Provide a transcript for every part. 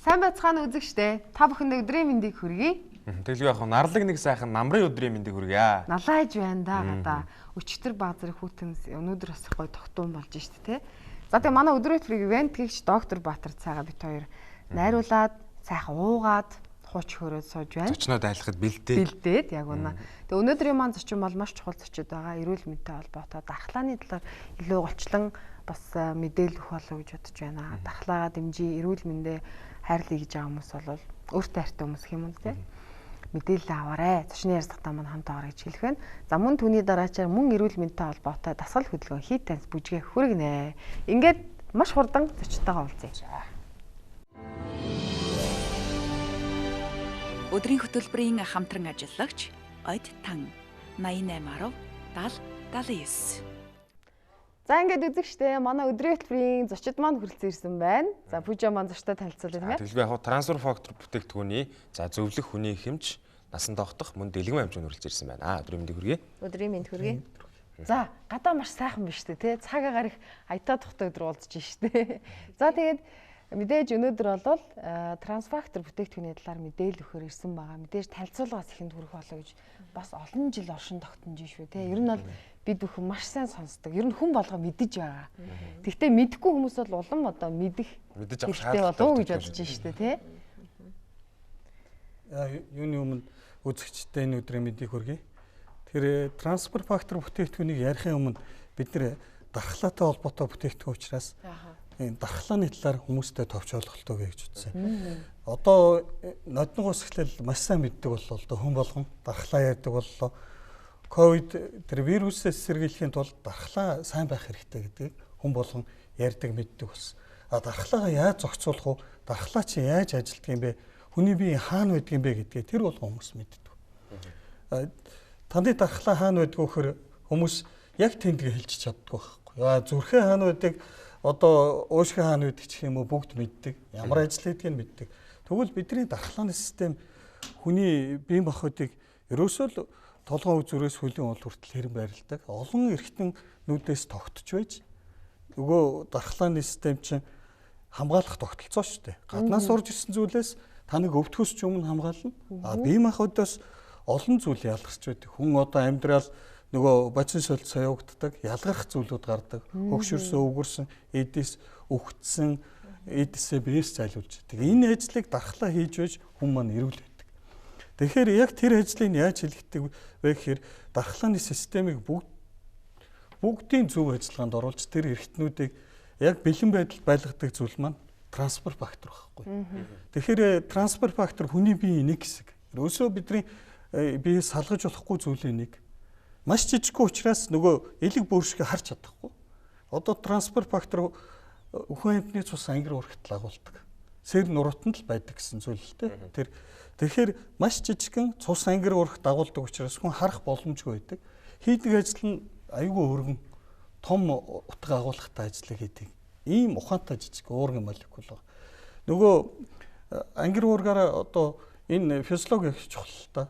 Сайн байцгаана үзэгчдээ. Та бүхэндээ өдрийн мэндийг хүргэе. Тэгэлгүй яг нарлаг нэг сайхан намрын өдрийн мэндийг хүргэе. Налайж байна да гадаа. Өчтөр баазар хүүтэнс өнөөдөр бас гоё тогтун болж штэ тий. За тэгээ манай өдрийн ивент гэгч доктор Баатар цаага бит хоёр найруулад сайхан уугаад хууч хөрөөд сууж байна. Зочноод айлахад бэлдээд яг үнэ. Тэгээ өнөөдрийн маань зочин бол маш чухал зочид байгаа. Эрүүл мэндтэй холбоотой дархлааны талаар илүү голчлон бас мэдээлэл өгөх болов гэж бодож байна. Дархлаагаа дэмжиж эрүүл мэндэ хайрлая гэж байгаа хүмүүс бол өөртөө хайртай хүмүүс юм уу те. Мэдээлэл аваарэ. Зочны ярилцлагатаа маань хамт аваарай гэж хэлэх байна. За мөн түүний дараачаар мөн эрүүл мэндтэй холбоотой дасгал хөдөлгөөн хийх танц бүжгээ хүргэнэ. Ингээд маш хурдан зочтойгоо уулзъя. Өдрийн хөтөлбөрийн хамтран ажиллагч Од Тан 88 10 79. За ингээд үзэгчтэй манай өдрийн хөтөлбөрийн зочид маань хүрэлцэн ирсэн байна. За пүжа маань зочтой танилцуулъя тийм ээ. Тэгэлгүй яг трансфер фактор бүтээгдэхүүний зөвлөх хүний хэмж насан тогтох мөн дэлгэн амжинд хүрэлцэн ирсэн байна. Өдрийн мэндийг хүргэе. Өдрийн мэнд хүргэе. За гадаа маш сайхан биш үү те. Цаг агаар их аятаа тухтай өдөр уулзж штэ. За тэгээд мэдээж өнөөдөр бол трансфактор бүтээгдэхүүний талаар мэдээлэл өгөхөр ирсэн байгаа. Мэдээж танилцуулгаас ихэнд хүрэх болоо гэж бас олон жил оршин тогтнож шүү те. Ер нь бол бид бүхэн маш сайн сонсдог. Ер нь хүн болго мэдэж байгаа. Гэхдээ мэдэхгүй хүмүүс бол улам одоо мэдэх хэрэгтэй болов уу гэж бодож штэ те. Юуны өмнө үзэгчтэй энэ өдрийн мэндийг хүргэе. Тэгэхээр трансфер фактор бүтээгдэхүүнийг ярихын өмнө бид нэр дархлаатай холбоотой бүтээгдэхүүн учраас энэ дархлааны талаар хүмүүстэй товч ойлголтоо гэж үзсэн. Одоо нодны ус эхлэл маш сайн мэддэг боллоо л хүн болгон дархлаа ярьдаг боллоо. Ковид тэр вирусээс сэргийлэхийн тулд дархлаа сайн байх хэрэгтэй гэдгийг хүн болгон ярьдаг мэддэг болсон. Дархлаагаа яаж зохицуулах вэ? Дархлаа чи яаж ажилтдаг юм бэ? Хүний бие хаана байдаг юм бэ гэдгээ тэр болгон хүмүүс мэддэг. Таны дархлаа хаана байдаг вэ гэхээр хүмүүс яг тэмдэг хэлж чаддаг байхгүй. Зүрхээ хаана байдаг одоо уушгийн хаана байдаг ч юм уу бүгд мэддэг. Ямар ажил хийдгийг мэддэг. Тэгвэл бидний дархлааны систем хүний бие махбодыг ерөөсөө л толгойн үзүүрээс хөлийн уул хүртэл хэрэн байрладаг. Олон эргэтнүүдээс тогтж байж нөгөө дархлааны систем чинь хамгаалах тогтолцоо шүү дээ. Гаднаас орж ирсэн зүйлээс таныг өвдөхөөс ч өмнө хамгаална. Бие махбодоос олон зүйл ялгарч байдаг. Хүн одоо амьдрал нөгөө бацин солилцоо явагддаг, ялгарх зүйлүүд гардаг. Хөгшөрсөн, өвгөрсөн, эдис үхтсэн, эдисээ биес зайлуулж байдаг. Энэ ажлыг дархлаа хийж байж хүн маань эрүүл байдаг. Тэгэхээр яг тэр ажлыг яаж хийлгдэг вэ гэхээр дархлааны системийг бүгдийн зөв ажиллагаанд оруулж тэр эргэтнүүдийг яг бэлэн байдалд байлгадаг зүйл маань трансфер фактор байхгүй. Тэгэхээр трансфер фактор хүний биеийн нэг хэсэг. Өсөө бидний бие салгаж болохгүй зүйлийн нэг. Маш жижигхэн учраас нөгөө элэг бөөршгөө харж чадахгүй. Одоо трансфер фактор хүн амьтны цус ангир урагт агуулдаг. Сэр нуруунд л байдаг гэсэн зүйл л дээ. Тэгэхээр маш жижигхэн цус ангир урагт агуулдаг учраас хүн харах боломжгүй байдаг. Хийдэг ажил нь аюулгүй өргөн том утга агуулгатай ажил хийдэг. Ийм ухаантай жижиг уургийн молекул байна. Нөгөө ангир уургаараа одоо энэ физиологи их чухал л та.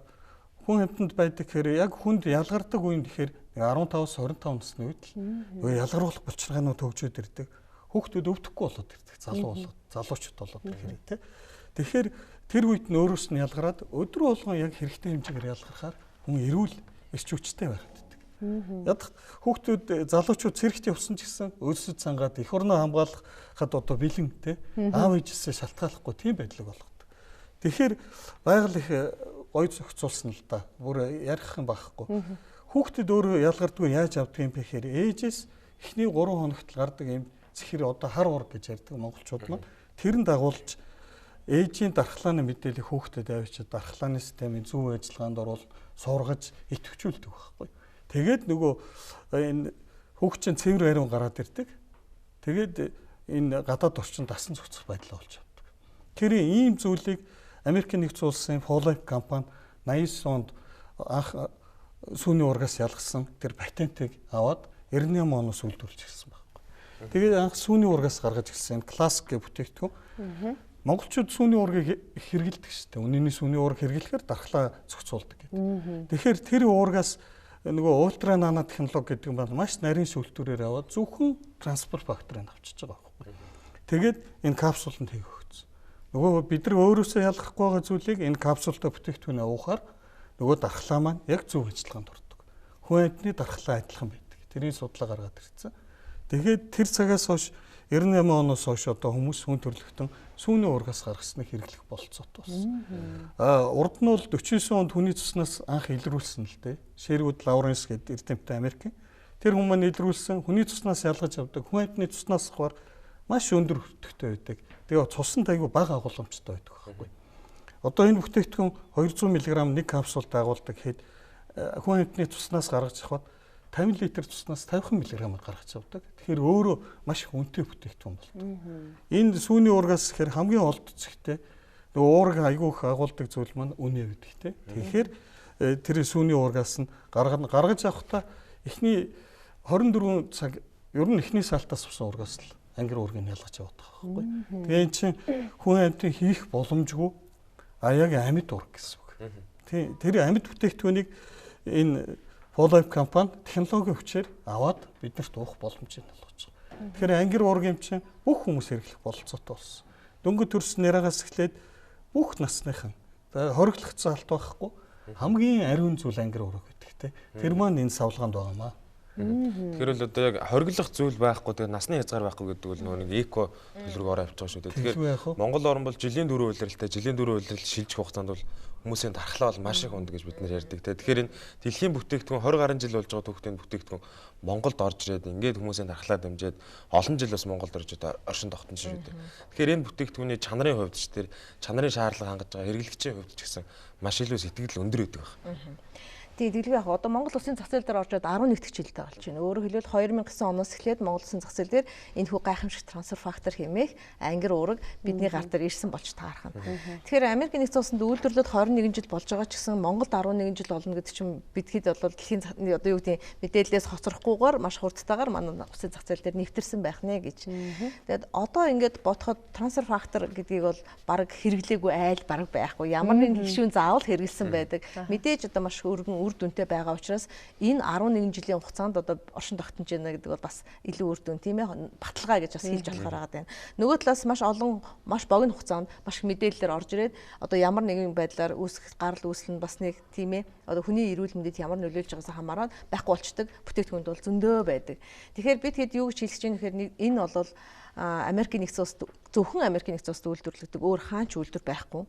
Хүн амьтанд байдаг гэхээр яг хүнд ялгардаг үеийн тэгэхээр 15-аас 25 насны үед л ялгаруулах булчиргаанууд төгжөөд ирдэг. Хүүхдүүд өвдөхгүй болоод ирдэг. Залуучууд болоод ирэхээр тий. Тэгэхээр тэр үед нь өөрөөс нь ялгараад өдөр болгон яг хэрэгтэй хэмжээгээр ялгархаар хүн эрүүл эрч хүчтэй байх гэдэг. Яг хүүхдүүд залуучууд цэрэгт явсан ч гэсэн өлсөд сангаад эх орноо хамгаалахад одоо бэлэн тий. Аав ээжээсээ шалтгааллахгүй тийм байдлыг болгодог. Тэгэхээр байгаль их гой зохицуулсан л да. Бүр ярих юм байхгүй. Хүүхдэд өөрөө ялгардгүй яаж авдаг юм бэ гэхээр ээжээс эхний 3 хоногт гардаг юм зэхэр одоо хар ураг гэж ярьдаг монголчууд маань тэрэнд дагуулж ээжийн дархлааны мэдээллийг хүүхдэд авчиж дархлааны системийн зөв ажиллагаанд оруулж сургаж идэвхжүүлдэг байхгүй. Тэгээд нөгөө энэ хүүхдийн цэвэр ариун гараад ирдэг. Тэгээд энэ гадаад орчин дасан зохицох байдал болж авдаг. Тэр ийм зүйлийг Америкийн нэгдсэн улсын Foley компани 89 онд анх сүүний ургаас ялгсан тэр патентыг аваад 98 оноос үйлдвэрлэж ирсэн байхгүй. Тэгээд анх сүүний ургаас гаргаж ирсэн классик гэх бүтээгдэхүүн. Монголчууд сүүний ургийг хэрэгэлдэг шүү дээ. Үнэний сүүний ураг хэрэглэхээр дархлаа зохицуулдаг гэдэг. Тэгэхээр тэр ургаас нөгөө ультра нано технологи гэдэг нь маш нарийн шүүлтүүрээр аваад зөвхөн трансфер факторыг авчиж байгаа байхгүй. Тэгээд энэ капсуланд хийх өгсөн. Нөгөө бид нар өөрөөсөө ялгахгүй байгаа зүйлийг энэ капсултай бүтээгдэхүүнээ уухаар нөгөө дархлаа маань яг зөв ажиллагаанд ордог. Хүн амьтны дархлаа адилхан байдаг. Тэрийн судлаа гаргаад ирсэн. Тэгээд тэр цагаас хойш 98 оноос хойш одоо хүмүүс хүн төрөлхтөн сүүний ургаас гаргасныг хэрэглэх бололцоотой болсон. Урд нь бол 49 онд хүний цуснаас анх илрүүлсэн л дээ. Шервуд Лауренс гэдэг эрдэмтэн Америкийн. Тэр хүн маань илрүүлсэн хүний цуснаас ялгаж авдаг. Хүн амьтны цуснаас хавар маш өндөр өртөгтэй байдаг. Тэгээ цусанд аягүй бага агуулмжтай байдаг байхгүй. Одоо энэ бүтээгдэхүүн 200 мг нэг капсулд агуулдаг хэд хүн амьтны цуснаас гаргаж авахад 50 литр цуснаас 50 мг-аар гаргаж авдаг. Тэгэхээр өөрөө маш их үнэтэй бүтээгдэхүүн болдог. Энэ сүүний ургаас гэхээр хамгийн олд зэгтэй нөгөө уурга аягүй их агуулдаг зүйл маань үнэ байдаг те. Тэгэхээр тэр сүүний ургаас нь гаргаж авахдаа эхний 24 цаг ер нь эхний салтаас авсан ургаас л ангир уургийг ялгаж яваад байгаа байхгүй. Тэгээ эн чинь хүн амьтан хийх боломжгүй яг амьд ураг гэсэн үг. Тэр амьд бүтээгдэхүүнийг энэ Follife компани технологийн хүчээр аваад биднэрт уух боломжийг олгож байгаа. Тэгэхээр ангир уургийн чинь бүх хүмүүс хэрэглэх бололцоотой болсон. Дөнгөж төрсөн нэрагаас эхлээд бүх насныхан хориглох залт байхгүй хамгийн ариун зүйл ангир уураг гэдэг те. Тэр маань энэ савлгаанд байгаамаа. Тэгэхээр л одоо яг хориглох зүйл байхгүй тэгээ насны хязгаар байхгүй гэдэг бол нөгөө нэг эко төлөвлөгөө ороо авч байгаа шүү дээ. Тэгэхээр Монгол орн бол жилийн 4 улиралтай жилийн 4 улирал шилжих хугацаанд бол хүмүүсийн дархлаа бол маш их ундаг гэж бид нэр ярьдаг те. Тэгэхээр энэ дэлхийн бүтээгдэхүүн 20 гаруй жил болж байгаа түүхтийн бүтээгдэхүүн Монголд орж ирээд ингээд хүмүүсийн дархлаа дэмжиж олон жил бас Монголд орж оршин тогтсон шүү дээ. Тэгэхээр энэ бүтээгдэхүүний чанарын хувьд ч тэр чанарын шаардлага хангаж байгаа хэрэглэгчийн хувьд ч гэсэн маш илүү сэтгэл өндөр байдаг байна. Тэгэлгүй яг одоо Монгол улсын зах зээл дээр орж ирээд 11 дэх жилдээ болж байна. Өөрөөр хэлбэл 2009 оноос эхлээд Монгол улсын зах зээл дээр энэ хүү гайхамшигт трансфер фактор хэмээх ангир уураг бидний гар дээр ирсэн болж таарах нь. Тэгэхээр Америкийн нэгдсэн улсад үйлдвэрлэлд 21 жил болж байгаа ч гэсэн Монголд 11 жил болно гэдэг чинь бидгээд бол дэлхийн одоо юу гэдэг мэдээлэлээс хоцрохгүйгээр маш хурдтайгаар манай улсын зах зээл дээр нэвтэрсэн байх нэ гэж. Тэгээд одоо ингээд бодоход трансфер фактор гэдгийг бол баг хэрэглээгүй айл баг байхгүй. Ямар нэгэн гишүүн заавал хэрэгэлсэн байдаг. Мэдээж одоо маш өргөн үр дүнтэй байгаа учраас энэ 11 жилийн хугацаанд одоо оршин тогтнож байна гэдэг бол бас илүү үр дүн тийм ээ баталгаа гэж бас хэлж болохоор байгаа юм. Нөгөө талаас маш олон маш богино хугацаанд маш их мэдээлэлээр орж ирээд одоо ямар нэгэн байдлаар үүсэх гарал үүсэл нь бас нэг тийм ээ одоо хүний эрүүл мэндэд ямар нөлөөлж байгаасаа хамааран байхгүй болчдөг бүтээгдэхүүнд бол зөндөө байдаг. Тэгэхээр бид хэд юу гэж хэлж чинь гэхээр энэ бол Америкийн нэгдсэн улсад зөвхөн Америкийн нэгдсэн улсад үйлдвэрлэгдэг өөр хаач үйлдвэр байхгүй.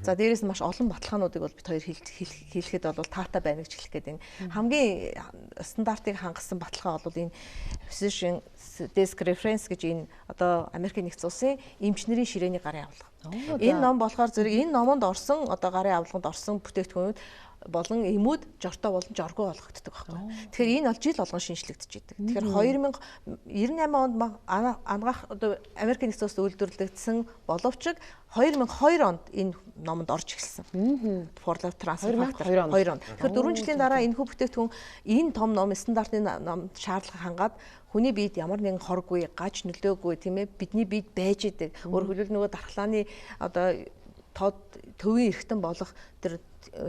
За дээрээс нь маш олон баталгаануудыг бол бид хоёр хэлэхэд бол таатай байна гэж хэлэх гээд байна. Хамгийн стандартыг хангасан баталгаа бол энэ Physician Desk Reference гэж энэ одоо Америкийн нэгдсэн улсын эмчнэрийн ширээний гарын авалга. Энэ ном болохоор зэрэг энэ номонд орсон одоо гарын авалганд орсон бүтээгдэхүүнүүд болон эмүүд жортой болон жоргүй болгогддог байхгүй. Тэгэхээр энэ бол жил болгон шинжлэгдэж идэг. Тэгэхээр 2098 онд ангаах одоо Америкийн нэгдсэн улсад үйлдвэрлэгдсэн боловч 2002 онд энэ номонд орж эхэлсэн. Follife трансфер фактор 2 онд. Тэгэхээр 4 жилийн дараа энэ хүү бүтээгдэхүүн энэ том ном стандартны ном шаардлага хангаад хүний биед ямар нэгэн хоргүй, гаж нөлөөгүй тийм ээ бидний биед байж идэг. Өөрөөр хэлбэл нөгөө дархлааны одоо төвийн эргэтэн болох тэр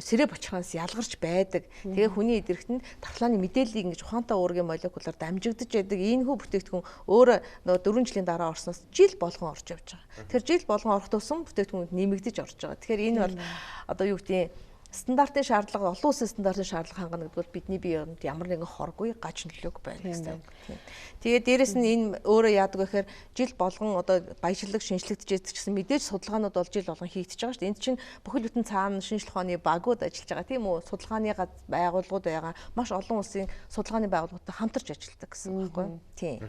сэрэ бочхоос ялгарч байдаг. Тэгээ хүний идэрхтэнд дархлааны мэдээллийг ингэж ухаантай уургийн молекулаар дамжигдаж байдаг. Энэ хүү бүтээгдэхүүн өөрөө нөгөө 4 жилийн дараа орсноос жил болгон орж явж байгаа. Тэгэхээр жил болгон орох тусам бүтээгдэхүүнд нэмэгдэж орж байгаа. Тэгэхээр энэ бол одоо юу гэдэг стандартын шаардлага олон улсын стандартын шаардлага хангана гэдэг бол бидний биеинд ямар нэгэн хоргүй гаж нөлөөг байна гэсэн. Тэгээд дээрэс нь энэ өөрөө яадаг вэ гэхээр жил болгон одоо баяжлаг шинжлэгдэж идэх гэсэн мэдээж судалгаанууд бол жил болгон хийгдэж байгаа шүү дээ. Энд чинь бүхэл бүтэн цаана шинжлэх ухааны багууд ажиллаж байгаа тийм үү? Судалгааны байгууллагууд байгаа. Маш олон улсын судалгааны байгууллагуудтай хамтарч ажилладаг гэсэн үг байхгүй юу? Тийм.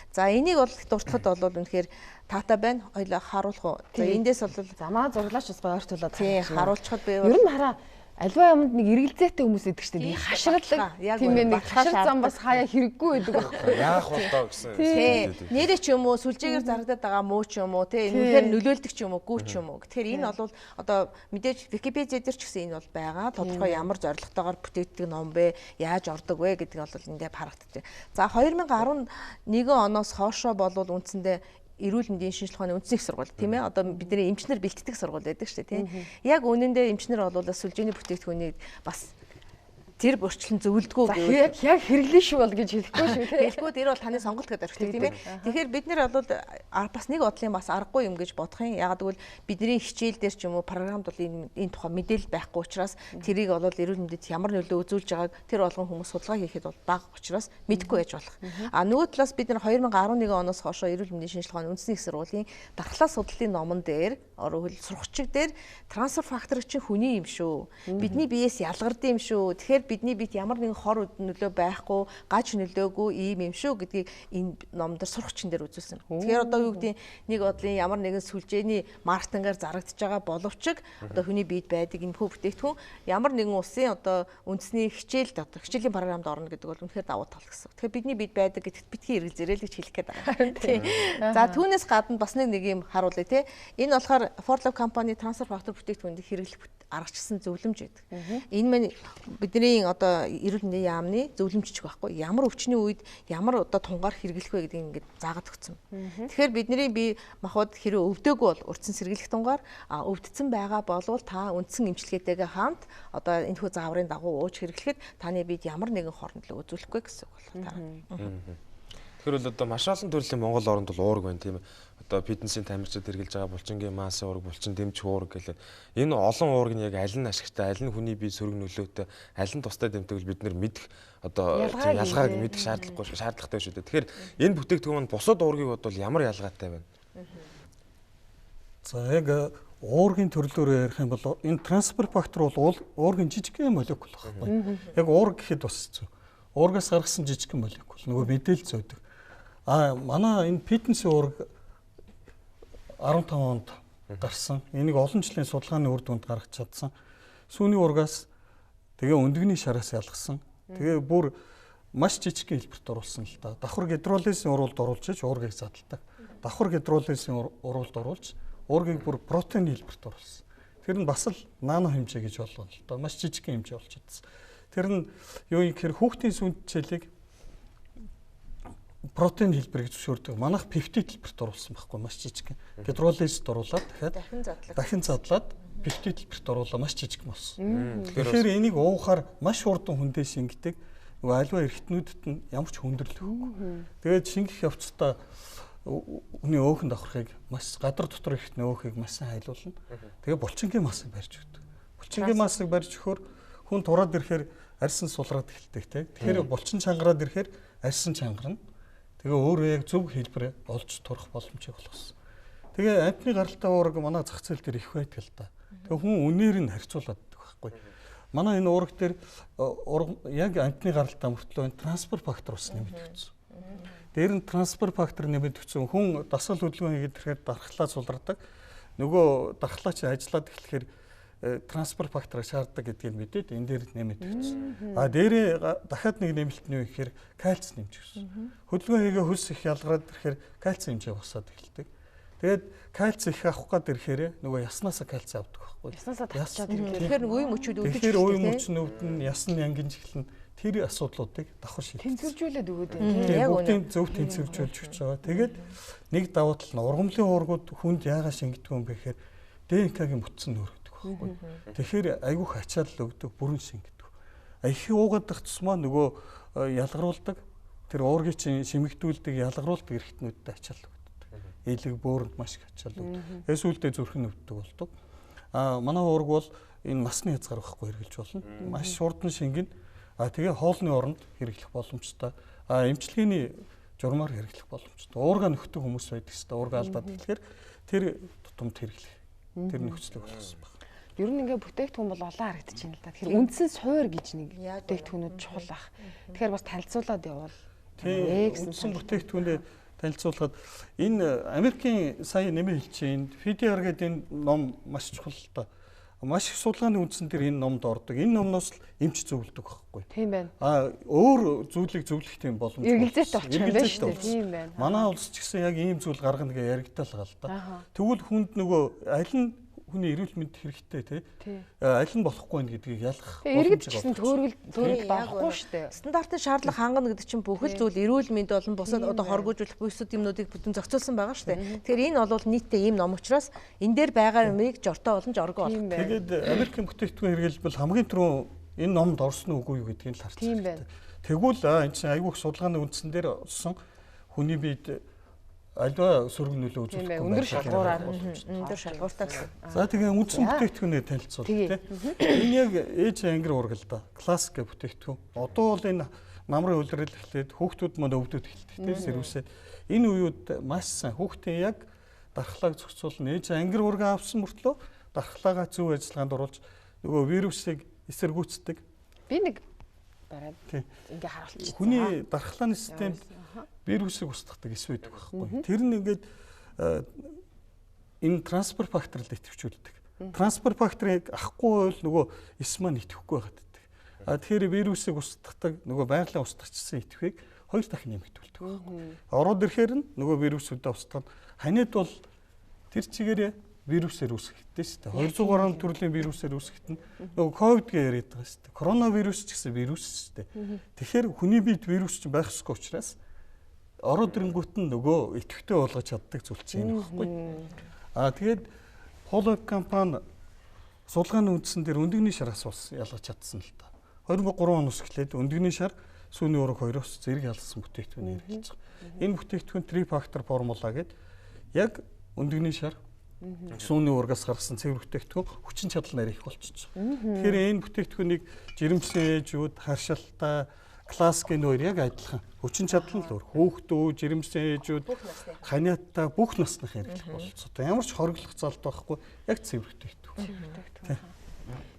За энийг бол дуртахад бол үнэхээр таатай байна. Хоёлаа харуулах уу? За эндээс бол замаа зурлаач бас ойртуулаад. Тийм харуулчихад би ер нь хараа альва юмд нэг эргэлзээтэй хүмүүс идэг шүү дээ. Нэг хашгирдлаг тийм ээ нэг хашир зам бас хаяа хэрэггүй байдаг байхгүй. Яах вэ доо гэсэн. Тийм. Нэрэ ч юм уу сүлжээгээр зарагдаад байгаа муу ч юм уу тийм үнэхээр нөлөөлдөг ч юм уу гүү ч юм уу. Тэгэхээр энэ бол одоо мэдээж Википедиа дээр ч гэсэн энэ бол байгаа. Тодорхой ямар зорилготойгоор бүтээгддэг ном бэ? Яаж ордог вэ гэдэг бол эндээ харагддаг. За 2011 оноос хоошоо болвол үндсэндээ эрүүл мэндийн шинжилгээ ухааны үндэсний их сургууль тийм ээ одоо бидний эмчнэр бэлтгэдэг сургууль байдаг шүү дээ тийм яг үнэндээ эмчнэр болвол сүлжээний бүтээгдэхүүнийг бас тэр өөрчлөлт зөвлөдгөө гэвэл яг хэрэглэн шүү бол гэж хэлэхгүй шүү тий. Хэлэхгүй тэр бол таны сонголт гэдэг орчуулдаг тийм ээ. Тэгэхээр бид нэр бол бас нэг бодлын бас аргагүй юм гэж бодох юм. Ягаад гэвэл бидний хичээл дээр ч юм уу програмд бол энэ тухай мэдээлэл байхгүй учраас тэрийг бол эрүүл мэндэд ямар нөлөө үзүүлж байгааг тэр болгон хүмүүс судалгаа хийхэд бол бага учраас мэдэхгүй байж болох. А нөгөө талаас бид нар 2011 оноос хойш эрүүл мэндийн шинжилгээ үндэсний их сургуулийн дархлаа судлалын номон дээр орол сургачиг дээр трансфер фактор чинь хүний юм шүү. Бидний биеэс ялгардаг юм шүү. Тэгэхээр бидний биед ямар нэгэн хор нөлөө байхгүй, гаж нөлөөгүй ийм юм шүү гэдгийг энэ номдор сургачин дээр үзүүлсэн. Тэгэхээр одоо юу гэдэг нэг бодлын ямар нэгэн сүлжээний маркетингаар зарагдж байгаа боловч одоо хүний биед байдаг энэ бүтээгдэхүүн ямар нэгэн улсын одоо үндэсний хичээлийн програмд орно гэдэг бол үнэхээр давуу тал гэсэн. Тэгэхээр бидний биед байдаг гэдэгт битгий эргэл зэрэл гэж хэлэх гээд байгаа. За түүнээс гадна бас нэг юм харуулъя те. Энэ болохоор For Love компани трансфер фактор бүтээгдэхүүнийг хэрэглэх аргачлсан зөвлөмж гэдэг. Энэ мань бидний одоо эрүүл мэндийн яамны зөвлөмжч байхгүй. Ямар өвчний үед ямар одоо тунгаар хэрэглэх вэ гэдгийг ингээд заагаад өгсөн. Тэгэхээр бидний бие махбод хэрэв өвдөөгүй бол урьдчилан сэргийлэх тунгаар өвдсөн байгаа болвол та үндсэн эмчилгээтэйгээ хамт одоо энэ хүү зааврын дагуу ууж хэрэглэхэд таны биед ямар нэгэн хорнолоо үзүүлэхгүй гэсэн үг байна. Тэгэхээр бол одоо маш олон төрлийн Монгол оронд бол уураг байна тийм ээ. Одоо фитнесийн тамирчид хэрэгжилж байгаа булчингийн масс уураг, булчин дэмжих уураг гэлээ. Энэ олон уураг нь яг аль нь ашигтай, аль нь хүний бие сөрөг нөлөөтэй, аль нь тустай дэмтэйг бид нэр мэдэх одоо ялгааг мэдэх шаардлагатай шүү дээ. Тэгэхээр энэ бүтээгдэхүүн нь бусад уургийг бодвол ямар ялгаатай байна? За яг уургийн төрлөөр ярих юм бол энэ трансфер фактор бол уургийн жижигхэн молекул байхгүй. Яг уураг гэхэд бас зөв. Уургаас гаргасан жижигхэн молекул нөгөө мэдээлэл зөөдөг. Манай энэ фитнесийн уураг 15 онд гарсан. Энийг олон жилийн судалгааны үр дүнд гаргаж чадсан. Сүүний уургаас тэгээ өндөгний шараас ялгсан. Тэгээ бүр маш жижигхэн хэлбэрт оруулсан л да. Давхар гидролизийн уралд оруулж иж уургийг задалдаг. Давхар гидролизийн уралд оруулж уургийг бүр протеин хэлбэрт оруулсан. Тэр нь бас л нано хэмжээ гэж болгоно л да. Маш жижигхэн хэмжээ болж чадсан. Тэр нь юу юм гэхээр хүүхдийн сүнчэлийг протеин хэлбэр гэж зөвшөөрдөг. Манайх пептид хэлбэрт оруулсан байхгүй маш жижиг. Гидролизд оруулаад дахиад дахин задлаад пептид хэлбэрт оруулаа маш жижиг болсон. Тэгэхээр энийг уухаар маш хурдан хүндээ шингэдэг. Нөгөө альва эргэтнүүдэд нь ямар ч хүндрэл өгөхгүй. Тэгээд шингэх явцдаа хүний өөхөнд аврахыг маш гадар дотор эргэтний өөхийг маш сайн хайлуулна. Тэгээд булчингийн массыг барьж өгдөг. Булчингийн массыг барьж өгөхөөр хүн тураад ирэхээр арьсан сулраад эхэлдэг тийм. Тэгэхээр булчин чангараад ирэхээр арьсан чангарна. Тэгээ өөрөө яг зөв хэлбэр олж турах боломжийг олгосон. Тэгээ амтны гаралтай уураг манай зах зээл дээр их байдаг л да. Тэгээ хүн үнээр нь харьцуулаад байдаг байхгүй. Манай энэ уураг дээр яг амтны гаралтай мөртлөө энэ трансфер фактор ус нэмэгдсэн. Дээр нь трансфер фактор нэмэгдсэн. Хүн дасгал хөдөлгөөн хийгээд дархлаа сулрадаг. Нөгөө дархлаа чи ажиллаад эхлэхээр трансфер факторыг шаарддаг гэдгийг мэдээд энэ дээр нэмэгдэж байна. Дээрээ дахиад нэг нэмэлт нь юу гэхээр кальц нэмж өгсөн. Хөдөлгөөн хийгээ хөлс их ялгараад ирэхээр кальц хэмжээ босоод эхэлдэг. Тэгээд кальц их авах гээд ирэхээр нөгөө яснаасаа кальц авдаг байхгүй. Яснасаа татчаад ирэхээр тэгэхээр үе мөчүүд өвдөж тэгэхээр үе мөч нөвдөн ясны ангин чихлэн тэр асуудлуудыг давхар шийдэх. Тэнцвэржүүлээд өгөөд байна. Бүгдийн зөв тэнцвэржүүлж өгч байгаа. Тэгээд нэг давуу тал нь ургамлын уургууд хүнд яагаад шингэдэг юм бэ гэхээр ДНК-гийн бүтцэн нөр. Тэгэхээр айгүйх ачаал өгдөг, бүрэн шингэдэг. Их уугаадах тусмаа нөгөө ялгаруулдаг тэр уургийн чинь шимэгдүүлдэг, ялгаруулдаг эрхтнүүдэд ачаал өгдөг. Элэг бөөрөнд маш их ачаал өгдөг. Эсвэл зүрхэн өвддөг болдог. Манай уург бол энэ насны хязгаар байхгүй хэрэгжилж болно. Маш хурдан шингэн. Тэгээ хоолны оронд хэрэглэх боломжтой. Эмчилгээний журмаар хэрэглэх боломжтой. Уурга нөхдөг хүмүүс байдаг хэвээр уурга алдаад тэгэхээр тэр тутамд хэрэглэх. Тэр нөхцөлөг болгосон байна. Ер нь ингээ бүтээгдэхүүн бол олон харагдаж байна л да. Тэгэхээр үндсэн суур гэж нэг бүтээгдэхүүнүүд чухал ах. Тэгэхээр бас танилцуулаад явбал. Үндсэн бүтээгдэхүүнээ танилцуулахад энэ Америкийн сая нэмээ хэлчихээн FDR гэдэг энэ ном маш чухал л да. Маш их судалгааны үндсэн дээр энэ номд ордог. Энэ номноос л эмч зөвлөдөг байхгүй. Тийм байна. Өөр зүйлийг зөвлөх тийм боломж. Эргэлзээтэй очих юм байна шүү дээ. Тийм байна. Манай улс ч гэсэн яг ийм зүйл гаргана гэж яригдтал гал да. Тэгвэл хүнд нөгөө аль нь хүний эрүүл мэнд хэрэгтэй тий. Аль нь болохгүй байх гэдгийг ялгах. Иргэд гэсэн төрөл байхгүй шүү дээ. Стандартын шаардлага хангана гэдэг чинь бүхэл зүйл эрүүл мэнд болон бусад одоо хоргоожуулах бусад юмнуудыг бүтэн зохицуулсан байгаа шүү дээ. Тэгэхээр энэ бол нийтдээ ийм ном учраас энэ дээр байгаа юмыг жортой болон жоргоо болох. Тэгээд Америкийн бүтээгдэхүүн хэрэглэл хамгийн түрүүн энэ номд орсон үгүй юу гэдгийг л харж байна. Тэгвэл энэ чинь айгүйх судалгааны үндсэн дээр олсон хүний биед альва сөрөг нөлөө үзүүлэх юм өндөр шалгуураар өндөр шалгууртай гэсэн. За тэгээ үндсэн бүтээгдэхүүнээ танилцуул тийм. Энэ яг ээж ангир ургал да. Классик гэх бүтээгдэхүүн. Одоо бол энэ намрын үлрэл эхлээд хүүхдүүд мань өвдөд эхэлдэг тийм сэрүүсээ. Энэ үеуд маш сайн хүүхдийн яг дархлааг зохицуулна. Ээж ангир ургаа авсан мөртлөө дархлаагаа зөв ажиллагаанд оруулж нөгөө вирусыг эсэргүүцдэг. Би нэг бараад ингээ харуулчих. Хүний дархлааны системд вирусыг устгадаг эс байдаг байхгүй. Тэр нь ингээд энэ трансфер факторыг идэвхжүүлдэг. Трансфер факторыг авахгүй бол нөгөө эс маань идэвхгүй байгаад байдаг. Тэгэхээр вирусыг устгадаг нөгөө байгалийн устгачсан идэвхийг 2 дахин нэмэгдүүлдэг байхгүй. Ороод ирэхээр нь нөгөө вирусуудаа устгах. Ханиад бол тэр чигээрээ вирусээр үүсгэхтэй шүү дээ. 200 гаруй төрлийн вирусээр үүсгэхтэн нөгөө ковид гэж яриад байгаа шүү дээ. Коронавирус ч гэсэн вирус шүү дээ. Тэгэхээр хүний биед вирус ч байх ёсгүй учраас ороод ирэнгүүт нь нөгөө идэвхтэй болгож чаддаг зүйл чинь байхгүй. Тэгээд Pollock компани судалгааны үндсэн дээр өндөгний шараас бас ялгаж чадсан л та. 2003 оноос эхлээд өндөгний шар сүүний ураг 2-оос зэрэг ялсан бүтээгдэхүүн хэрэгжилж байгаа. Энэ бүтээгдэхүүн трифактор формула гэдэг яг өндөгний шар сүүний ургаас гаргасан цэвэр бүтээгдэхүүн хүчин чадал нарийн их болчихж байгаа. Тэгэхээр энэ бүтээгдэхүүнийг жирэмсэн ээжүүд, харшилтаа, классикийн хоёр яг адилхан. Хүчин чадал нь л өөр. Хүүхдүүд, жирэмсэн ээжүүд, ханиаттай бүх насных хэрэглэх болцоотой. Ямар ч хориглох залт байхгүй. Яг цэвэр бүтээгдэхүүн.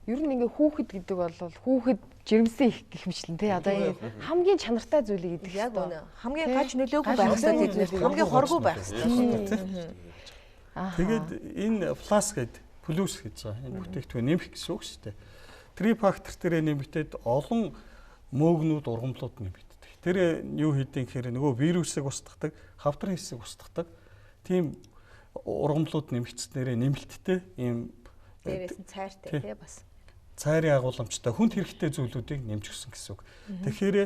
Ер нь ингээ хүүхэд гэдэг бол хүүхэд жирэмсэн их гэх мэтлэн тий одоо энэ хамгийн чанартай зүйлийг идэх яг үнэ. Хамгийн гаж нөлөөгүй байх хэрэгтэй тэднээс хамгийн хоргүй байх хэрэгтэй. Тэгээд энэ плюс гэдэг плюс гэж байгаа. Энэ бүтээгдэхүүн нэмэх гэсэн үг шүү дээ. Трифактор дээр нэмэгдээд олон мөөгнүүд ургамлууд нэмэгддэг. Тэр юу хийдэг гэхээр нөгөө вирусыг устгадаг, хавдрын хэсийг устгадаг тийм ургамлууд нэмэгдснээрээ нэмэлттэй ийм дээрээс нь цайртай тий бас цайрын агуулмжтай хүнд хэрэгтэй зүйлүүдийг нэмж өгсөн гэсэн үг. Тэгэхээр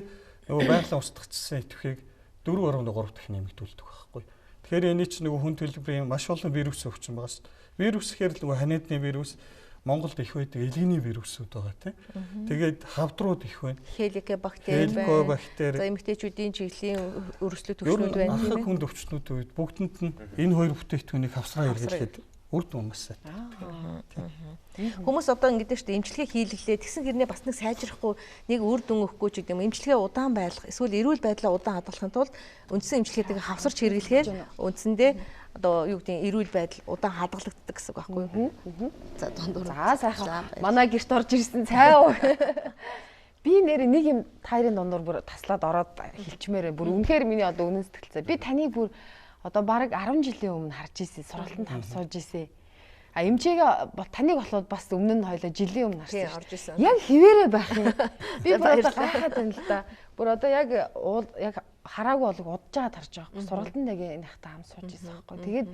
нөгөө байгалийн устгацсан идэвхийг 4.3 дахин нэмэгдүүлдэг байхгүй. Тэгэхээр энэ чинь нөгөө хүн төлбөрийн маш олон вирус өвчин байгаа шүү дээ. Вирус гэхээр л нөгөө ханиадны вирус, Монголд их байдаг элгийн вирусүүд байгаа тийм. Тэгээд хавдрууд их байна. Хеликобактер байна. За эмэгтэйчүүдийн чиглэлийн өрсөлдөх төвчнүүд байна тийм ээ. Хүнд өвчнүүд үед бүгдэнд нь энэ хоёр бүтээгдэхүүнийг хавсраа хэрэглэхэд үр дүн маш сайн. Хүмүүс одоо ингэдэг шүү дээ эмчилгээ хийлгэлээ тэгсэн хэрнээ бас нэг сайжрахгүй нэг үр дүн өгөхгүй ч гэдэг юм эмчилгээ удаан байлгах эсвэл эрүүл байдлаа удаан хадгалахын тулд үндсэн эмчилгээтэйг хавсарч хэрэглэхээр үндсэндээ одоо юу гэдэг эрүүл байдал удаан хадгалагддаг гэсэн үг байхгүй юу? За дундуур. За сайхан. Манай гэрт орж ирсэн цай уу. Би нэр нэг юм тайрын дундуур бүр таслаад ороод хилчмээр бүр үнэхээр миний одоо үнэн сэтгэлцээ. Би таныг бүр одоо бараг 10 жилийн өмнө харж ирсэн. Сургалтанд хам сууж ирсэн. А эмчээгээ таныг болоод бас өмнө нь хоёлоо жилийн өмнө харсан. Яг хിവэрэ байх юм. Би бүр одоо гайхаад байна л да. Бүр одоо яг хараагүй болог удажгаад харж байгаа байхгүй. Сургалтанд яг энэ хата хам сууж ирсэн байхгүй. Тэгээд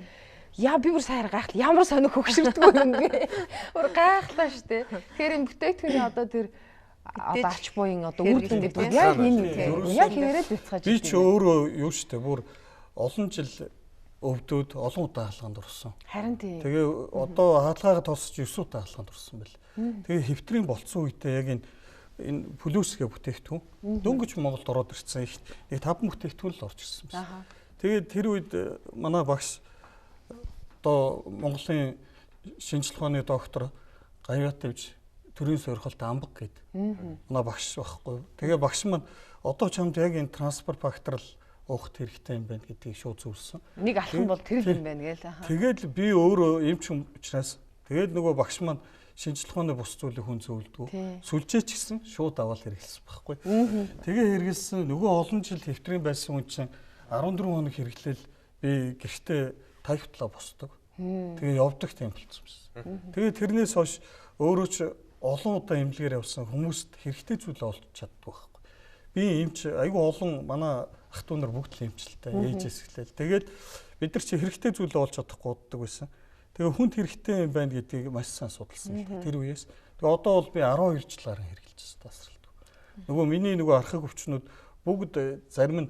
яа би бүр сайр гайхал ямар сонир хөгшөрдгөө юм гээ. Бүр гайхлаа штэ. Тэгэхээр энэ бүтээгдэхүүний одоо тэр одоо ач буян одоо үр дүн гэдэг яг энэ яг хിവэрэ бяцгааж би ч өөрөө юу штэ бүр олон жил өвдөд олон удаа хаалганд орсон. Харин тийм. Тэгээ одоо хаалгаагаа тосч 9 удаа хаалганд орсон байл. Тэгээ хэвтрийн болцсон үедээ яг энэ плюсгээ бүтээгдэхүүн дөнгөж Монголд ороод ирсэн их нэг 5 бүтээгдэхүүн л орж ирсэн байсан. Тэгээд тэр үед манай багш одоо Монголын шинжилгээ ухааны доктор Гаятовч төрийн сойрхолт амбаг гээд манай багш байхгүй. Тэгээ багш маань одоо чамд яг энэ трансфер фактор л уухт хэрэгтэй юм байна гэдгийг шууд зөвлөсөн. Нэг алхам бол тэр юм байна гээл. Тэгээд би өөрөө эмч учраас тэгээд нөгөө багш маань шинжилгээ ухааны бус зүйлийг хүн зөвлөдгөө. Сүлжээ ч гэсэн шууд аваад хэрэглэсэн байхгүй. Тэгээ хэрэглэсэн нөгөө олон жил хэвтрийн байсан хүн чинь 14 хоног хэрэглээл би гэртээ тайвтлаа босдог. Тэгээ явдаг тийм болчихсон байна. Тэгээ тэрнээс хойш өөрөө ч олон удаа эмнэлгээр явсан хүмүүст хэрэгтэй зүйл олж чаддаг байхгүй. Би эмч айгүй олон манай ах トゥ нар бүгд л эмчилтэй ээжээс эхлээл. Тэгээд бид нар чи хэрэгтэй зүйлээ олж чадахгүй уддаг байсан. Тэгээ хүнд хэрэгтэй юм байна гэдгийг маш сайн судалсан л тэр үеэс. Тэгээ одоо бол би 12 жилээр хэрэгжилж байгаа тасралт. Нөгөө миний нөгөө архаг өвчнүүд бүгд зарим нь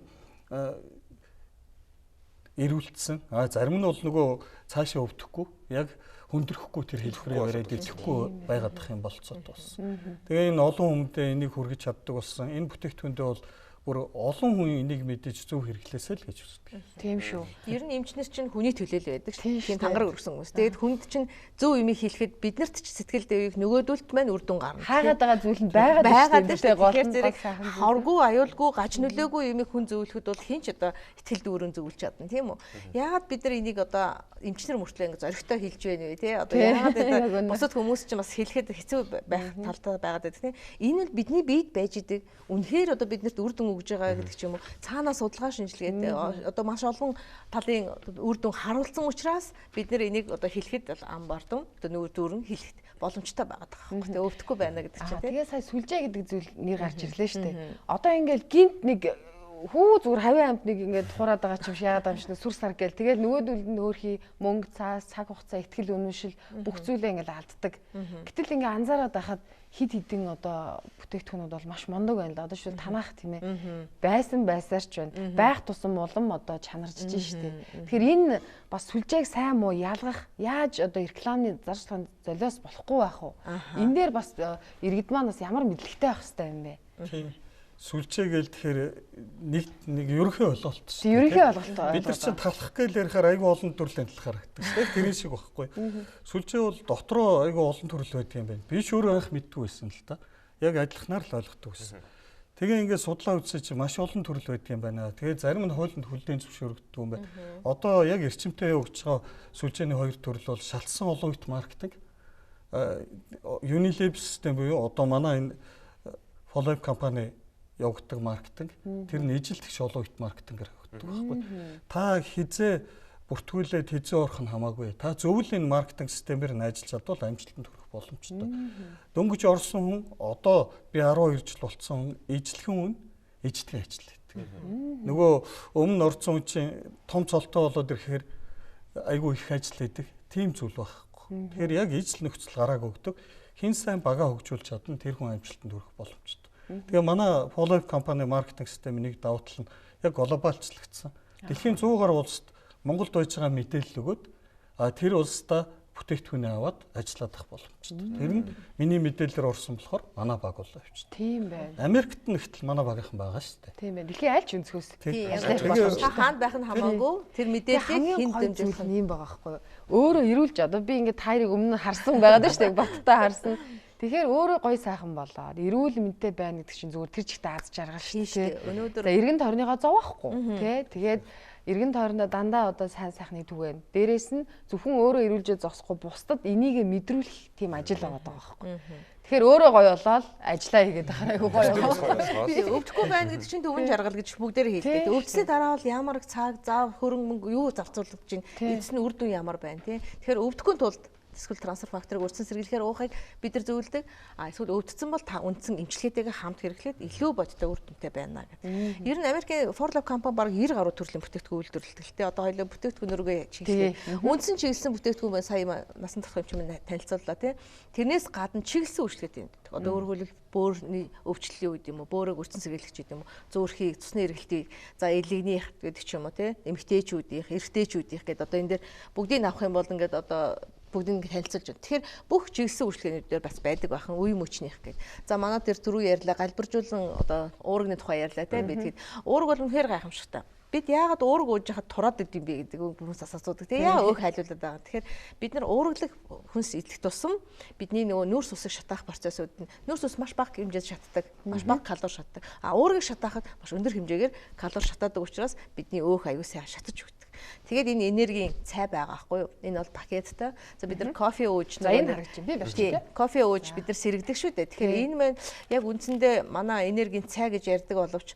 эрүүлдсэн. Зарим нь бол нөгөө цаашаа өвдөхгүй. Яг хүндрэхгүй тэр хэлбэрээр яриад идэхгүй байгаад ах юм болцоод болсон. Тэгээ энэ олон хүндээ энийг хүргэж чаддаг болсон. Энэ бүтээгдэхүүндээ бол бүр олон хүн энийг мэдээж зөв хэрэглээсэй л гэж үздэг. Тийм шүү. Ер нь эмчнэр чинь хүний төлөөлөл байдаг шүү. Тийм тангараг өргсөн хүмүүс. Тэгээд хүнд чинь зөв юм хэлэхэд биднэрт ч сэтгэл дэвийг нөгөөдөлт маань үр дүн гарна. Хаагаад байгаа зүйл нь байгаад шүү. Тэгэхээр хоргүй, аюулгүй, гаж нөлөөгүй юмыг хүн зөвлөхөд бол хин ч одоо итгэл дүүрэн зөвлөж чадна, тийм үү? Яагаад бид нар энийг одоо эмчнэр мөртлөө ингэ зоригтой хэлж байна вэ, тий? Одоо яагаад одоо бусад хүмүүс чинь бас хэлэхэд хэцүү байх талтай байгаад байдаг, тий? Энэ бол бидний биед байж идэг. Үнэхээр одоо биднэрт үр дүн өгж байгаа гэдэг ч юм уу. Цаанаа судалгаа шинжилгээд одоо маш олон талын үр дүн харуулсан учраас бид нэр энийг одоо хэлэхэд ам бардам одоо нүүр дүүрэн хэлэхэд боломжтой байгаад байгаа юм. Тэгээ өвдөхгүй байна гэдэг чинь тийм. Тэгээ сая сүлжээ гэдэг зүйл нэг гарч ирлээ шүү дээ. Одоо ингээл гинт нэг хүү зүгээр хавийн амтныг ингээд хураад байгаа ч юм шиг яагаад юм шиг сүр сар гээл. Тэгэл нөгөөдөл нь өөрхий мөнгө цаас цаг хугацаа ихтгэл үнэмшил бүх зүйлээ ингээд алддаг. Гэтэл ингээд анзаараад байхад хид хідэн одоо бүтээгдэхүүнүүд бол маш мундаг байна л. Одоо шил танаах тийм ээ. Байсаар ч байна. Байх тусам улам одоо чанаржж шүү дээ. Тэгэхээр энэ бас сүлжээг сайн муу ялгах яаж одоо рекламны зарчлагын золиос болохгүй байх уу? Энэ дээр бас иргэд маань бас ямар мэдлэгтэй байх хэрэгтэй юм бэ? Тийм. Сүлжээ гээл тэгэхээр нэг ерөнхий ойлголт шүү. Ерөнхий ойлголт. Бид нар чинь талах гээл ярихаар айгүй олон төрлийн талах харагддаг шүү. Тэрийн шиг байхгүй. Сүлжээ бол дотроо айгүй олон төрөл байдаг юм байна. Би ч өөрөө анх мэдгүй байсан л та. Яг ажиллахнаар л ойлгодог байсан. Тэгээ ингээд судлаа үзсэн чинь маш олон төрөл байдаг юм байна. Тэгээ зарим нь хуулинд хүлээн зөвшөөрөгддөг юм байна. Одоо яг эрчимтэй явагдаж байгаа сүлжээний хоёр төрөл бол шалтсан олон үйт маркетинг, Unilever систем буюу одоо манай энэ Follow компани явагддаг маркетинг, тэр нь ижилтгэж олон үйт маркетингээр явагддаг байхгүй. Та хизээ бүртгүүлээд хизээ орох нь хамаагүй. Та зөвл энэ маркетинг системээр нь ажиллаж чадвал амжилтанд хүрэх боломжтой. Дөнгөж орсон хүн одоо би 12 жил болцсон хүн ижилхэн хүн ижтгий ажил хийдэг. Нөгөө өмнө орсон хүн чинь том цолтой болоод ирэхээр айгүй их ажил хийдэг. Тийм зүйл байхгүй. Тэгэхээр яг ижил нөхцөл гарааг өгдөг. Хин сайн багаа хөгжүүлж чадна тэр хүн амжилтанд хүрэх боломжтой. Тэгээ манай Follow компани маркетинг системийн нэг давуу тал нь яг глобалчлагдсан. Дэлхийн 100 гаруй улсад Монголд байж байгаа мэдээлэл өгөөд тэр улсдаа бүтээгдэхүүнээ аваад ажиллаад ах боломжтой. Тэр нь миний мэдээлэлээр орсон болохоор манай баг болоо явчихсан. Тийм байна. Америкт нь ихтэл манай багийнхан байгаа шүү дээ. Тийм байна. Дэлхийн аль ч өнцгөөс. Та хаанд байх нь хамаагүй тэр мэдээллийг хэн дэмжих юм байгаа байхгүй юу? Өөрөө ирүүлж одоо би ингээд таарыг өмнө харсан байгаад шүү дээ. Баттаа харсан. Тэгэхээр өөрөө гой сайхан болоод эрүүл мэндтэй байна гэдэг чинь зүгээр тэр чигтээ аз жаргал шүү дээ. Өнөөдөр эргэн тойрныгоо зовохгүй тий. Тэгээд эргэн тойрондоо дандаа одоо сайн сайхны түгээн. Дээрээс нь зөвхөн өөрөө эрүүлжээ зогсохгүй бусдад энийг мэдрүүлэх тийм ажил байгаа байхгүй. Тэгэхээр өөрөө гоё болоод ажиллаа хийгээд байгаа айгу гоё. Би өвдөхгүй байна гэдэг чинь төвөн жаргал гэж бүгдээр хэлдэг. Өвдсөний дараа бол ямар цаг, зав, хөрөнгө мөнгө юу зарцуулах чинь эдс нь үр дүн ямар байна тий. Тэгэхээр өвдөхгүй тулд эсвэл трансфер факторыг урьдчилан сэргийлэхээр уухыг бид нар зөвлөдөг. Эсвэл өвдсөн бол та үндсэн эмчилгээтэйгээ хамт хэрэглээд илүү бодтой үр дүнтэй байна гэдэг. Ер нь Америкийн Follow компани баг 90 гаруй төрлийн бүтээгдэхүүн үйлдвэрлэдэг. Тэ одоо хоёул бүтээгдэхүүн рүүгээ чиглэдэг. Үндсэн чиглэсэн бүтээгдэхүүн байна сая насан турш юм танилцууллаа тий. Тэрнээс гадна чиглэсэн үйлчлэгээ юм. Одоо өөрөөр хэлбэл бөөрийн өвчлөлийн үед юм уу, бөөрийг урьдчилан сэргийлэгч юм уу, зөөрхийг, цусны эргэлтийг, за элегний гэдэг ч юм уу тий. Эмэгтэйчүүдийнх, эрэгтэйчүүдийнх гэдэг одоо энэ дээр бүгдийг авах юм бол ингээд одоо бүгдийг танилцуулж байна. Тэгэхээр бүх чиглэсэн үйлчлэгээнүүд дээр бас байдаг бахан үе мөчнийх гэдэг. За манай дээр түрүү ярьлаа галбиржуулан одоо уурганы тухай ярьлаа тийм би тэгэхэд уург бол үнэхээр гайхамшигтай. Бид яагаад уург ууж хахад тураад идэм бэ гэдэг хүмүүс асуудаг. Тэгээ яа өөх хайлуулад байгаа. Тэгэхээр бид нар уурглаг хүнс идэх тусам бидний нөгөө нүүрс усыг шатаах процессууд нь нүүрс ус маш бага хэмжээд шатдаг. Маш бага калори шатдаг. Уургийг шатаахад маш өндөр хэмжээгээр калори шатаадаг учраас бидний өөх аюу сайн шатаж өгдөг. Тэгээд энэ энергийн цай байгаа байхгүй юу? Энэ бол пакеттай. За бид нар кофе ууж за энэ харагч би барьж тий. Кофе ууж бид нар сэрэгдэг шүү дээ. Тэгэхээр энэ маань яг үндсэндээ манай энергийн цай гэж ярьдаг боловч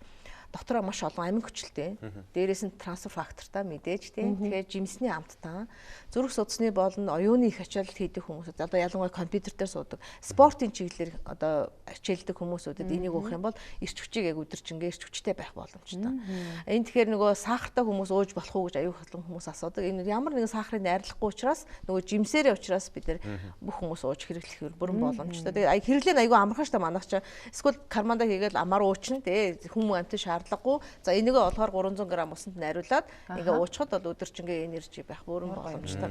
дотроо маш олон амин хүчилтэй. Дээрээс нь трансфер фактортай мэдээж тийм. Тэгэхээр жимсний амттаа зүрх судасны болон оюуны их ачаалал хийдэг хүмүүсүүд одоо ялангуяа компьютер дээр суудаг. Спортын чиглэлээр одоо хичээлдэг хүмүүсүүдэд энийг уух юм бол эрч хүчийг яг өдөржингөө эрч хүчтэй байх боломжтой. Энэ тэгэхээр нөгөө сахартай хүмүүс ууж болох уу гэж аюул хатлан хүмүүс асуудаг. Энэ ямар нэгэн сахарыг найрлахгүй учраас нөгөө жимсээрээ учраас бид нар бүх хүмүүс ууж хэрэглэх бүрэн боломжтой. Тэгээ хэрэглээ нь аюул амархан штэ манайх ч эсвэл карманда хийгээл амар уучна тий. Хүмүүс амт шаардлагагүй. За энийгээ олохоор 300 г усанд найруулад ингээ уучхад бол өдөржингөө энержи байх бүрэн боломжтой.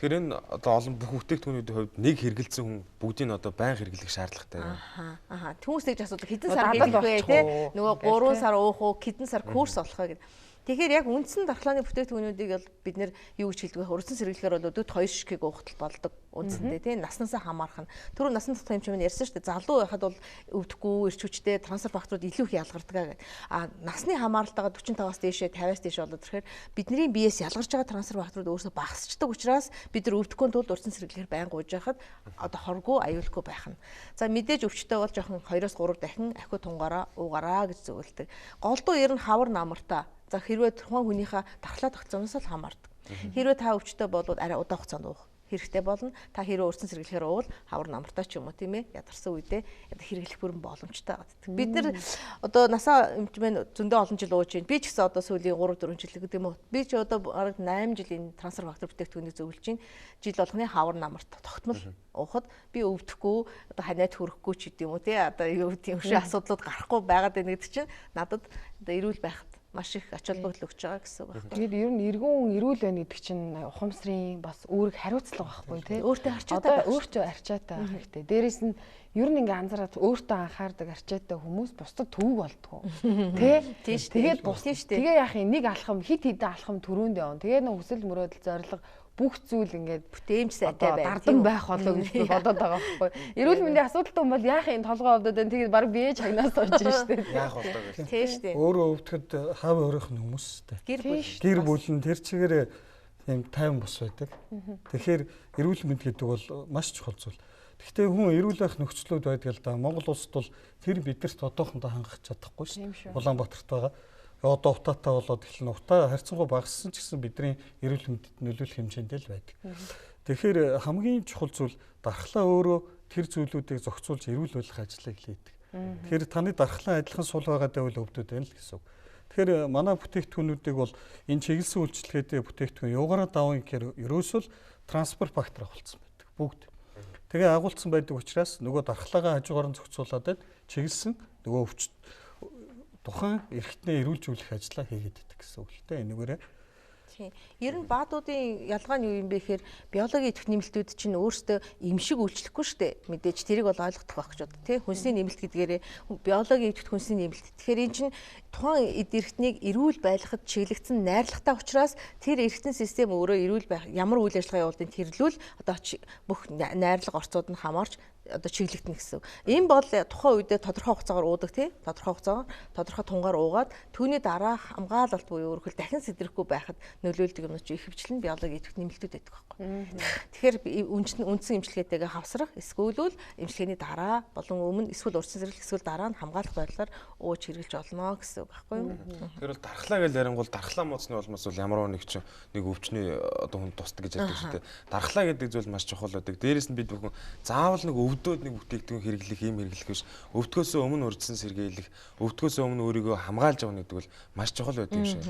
Тэгэхээр энэ одоо олон бүх бүтээгдэхүүнүүдийн хувьд нэг хэрэгэлсэн хүн бүгдийг нь одоо байнга хэрэглэх шаардлагатай байна. Аха. Түүнээс тэгж асуудаг хэдэн сар хэрэглэх вэ те? Нөгөө 3 сар уух уу, хэдэн сар курс болох вэ гэдэг. Тэгэхээр яг үндсэн дархлааны бүтээгдэхүүнүүдийг бол бид нэр юу гэж хэлдэг вэ? Урдсан сэргэлэхээр бол өдөрт 2 ширхэг уухтал болдог үндсэндээ тийм наснасаа хамаарах нь. Түрүү насан турш хэмжээнд ярьсан шүү дээ. Залуу байхад бол өвдөхгүй, эрч хүчтэй трансфер факторууд илүү их ялгардаг гэдэг. Насны хамааралтайгаа 45-аас дээшээ 50-аас дээш болоод ирэхээр бидний биеэс ялгарч байгаа трансфер факторууд өөрсдөө багасчдаг учраас бид нар өвдөхгүй тулд урдсан сэргэлэхээр байнга ууж байхад одоо хоргүй аюулгүй байх нь. За мэдээж өвчтөй бол жоохон 2-3 дахин ахиу тунгаараа уугараа гэж зөвлөдөг. Голдуу ер нь хавар намартаа. За хэрвээ тухайн хүнийхээ дархлаа тогтцооноос л хамаардаг. Хэрвээ та өвчтөй болоод арай удаан хугацаанд уух хэрэгтэй болно. Та хэрвээ урдсан сэргэлэхээр уувал хавар намартаа ч юм уу тийм ээ ядарсан үедээ хэрэглэх бүрэн боломжтой байдаг. Бид нар одоо насаа эмчмэн зөндөө олон жил ууж байна. Би ч гэсэн одоо сүүлийн 3 4 жил гэдэг юм уу. Би ч одоо бараг 8 жилийн трансфер фактор бүтээгдэхүүнийг зөвлөж байна. Жил болгоны хавар намарт тогтмол уухад би өвдөхгүй одоо ханиад хөрөхгүй ч гэдэм үү тий одоо юу гэдэг юм шиг асуудлууд гарахгүй байгаад байна гэдэг чинь надад одоо эрүүл байхад маш их ач холбогдол өгч байгаа гэсэн үг байна. Тэгээд ер нь эргүүн эрүүл байна гэдэг чинь ухамсарын бас үүрэг хариуцлага байхгүй тий. Өөртөө арчаатай өөртөө арчаатай байх хэрэгтэй. Дээрээс нь ер нь ингээ анзаараад өөртөө анхаардаг арчаатай хүмүүс бусдад төвөг болдгоо. Тий. Тэгээд бус тий штэ. Тэгээ яах юм нэг алхам хит хитэн алхам төрөөнд явна. Тэгээ нэг хүсэл мөрөөдөл зориг бүх зүйл ингээд бүтээмж сайтай байх. Дардан байх болоо гэж би бодоод байгаа байхгүй. Эрүүл мэндийн асуудалтай юм бол яах юм толгой овдод байна. Тэгээд баг бие чагнаас сууж штэ. Яах болоо гэж. Тий штэ. Өөрөө өвдөхөд хав өөрийнх нь хүмүүстэй. Гэр бүл нь тэр чигээр юм тайван бос байдаг. Тэгэхээр эрүүл мэнд гэдэг бол маш чухал зүйл. Гэхдээ хүн эрүүл байх нөхцлүүд байдаг л да. Монгол улсад бол тэр биднэрт одоохондоо хангах чадахгүй шүү. Улаанбаатарт байгаа. Одоо утаатай болоод эхлэн утаа харьцангуй багассан ч гэсэн бидний эрүүл мэндэд нөлөөлөх хэмжээндээ л байдаг. Тэгэхээр хамгийн чухал зүйл дархлаа өөрөө тэр зүйлүүдийг зохицуулж эрүүл байх ажлыг хийдэг. Тэгэхээр таны дархлаа адилхан сул байгаа дэвэл өвдөд байна л гэсэн үг. Тэгэхээр манай бүтээгдэхүүнүүдийг бол энэ чиглэсэн үйлчлэгээтэй бүтээгдэхүүн юугаараа даван гэхээр ерөөсөө трансфер фактор агуулсан байдаг. Бүгд. Тэгээ агуулсан байдаг учраас нөгөө дархлаагаа хажуугаар нь зохицуулаад чиглэсэн нөгөө өвчт тухайн эрхтнээ эрүүлжүүлэх ажлаа хийгээд байдаг гэсэн үг л дээ. Энэгээрээ. Тийм. Ер нь баадуудын ялгаа нь юу юм бэ гэхээр биологийн идэвх нэмэлтүүд чинь өөрсдөө эмшиг үйлчлэхгүй шүү дээ. Мэдээж тэрийг бол ойлгох байх гэж бод. Тэ хүнсний нэмэлт гэдгээрээ биологийн идэвх хүнсний нэмэлт. Тэгэхээр энэ чинь тухайн эд эрхтнийг эрүүл байлгахад чиглэгдсэн найрлагатай учраас тэр эрхтэн систем өөрөө эрүүл байх ямар үйл ажиллагаа явуулдгийг тэрлүүл одоо бүх найрлага орцууд нь хамаарч одоо чиглэгдэнэ гэсэн. Энэ бол тухайн үедээ тодорхой хугацаагаар уудаг тий. Тодорхой хугацаагаар тодорхой тунгаар уугаад түүний дараа хамгаалалт буюу өөрөөр дахин сэдрэхгүй байхад нөлөөлдөг юмнууд чинь ихэвчлэн биологийн идэвх нэмэлтүүд байдаг байхгүй. Тэгэхээр үндсэн эмчилгээтэйгээ хавсрах эсвэл эмчилгээний дараа болон өмнө эсвэл урьдчилан сэргийлэх эсвэл дараа нь хамгаалах байдлаар ууж хэрэглэж олно гэсэн үг байхгүй юу? Тэгэхээр бол дархлаа гэж ярингуул дархлаа мууцны улмаас бол ямар нэг ч нэг өвчний одоо хүн тусдаг гэж ярьдаг шүү дээ. Дархлаа гэдэг зүйл маш чухал байдаг. Дээрээс нь бид бүхэн заавал нэг өвдөд нэг бүтээгдэхүүн хэрэглэх юм хэрэглэх биш. Өвдгөөсөө өмнө урьдчилан сэргийлэх, өвдгөөсөө өмнө өөрийгөө хамгаалж явах гэдэг бол маш чухал байдаг юм шиг.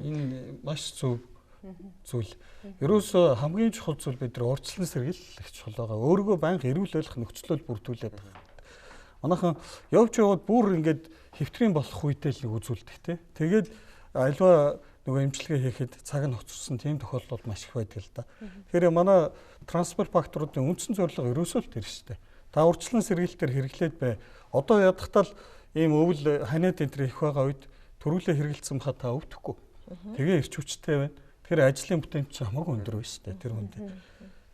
Энэ маш зөв зүйл. Ерөөсөө хамгийн чухал зүйл бид нар урьдчилан сэргийлэх чухал байгаа. Өөрийгөө байнга эрүүл байх нөхцөлөд бүрдүүлээд байгаа. Манайхан явж яваад бүр ингээд хэвтрийн болох үедээ л үзүүлдэг те. Тэгээд альва нөгөө эмчилгээ хийхэд цаг нь хоцорсон тийм тохиолдол маш их байдаг л да. Тэгэхээр манай трансфер факторуудын үндсэн зорилго ерөөсөө л тэр шүү дээ. Та урьдчилан сэргийлэлтээр хэрэглээд бай. Одоо ядахтал ийм өвөл ханиад энтер их байгаа үед төрүүлээ хэрэгэлсэн баха та өвдөхгүй. Тэгээ ирч хүчтэй байна. Тэгэхээр ажлын бүтээмж чинь хамаагүй өндөр байна шүү дээ тэр хүнд.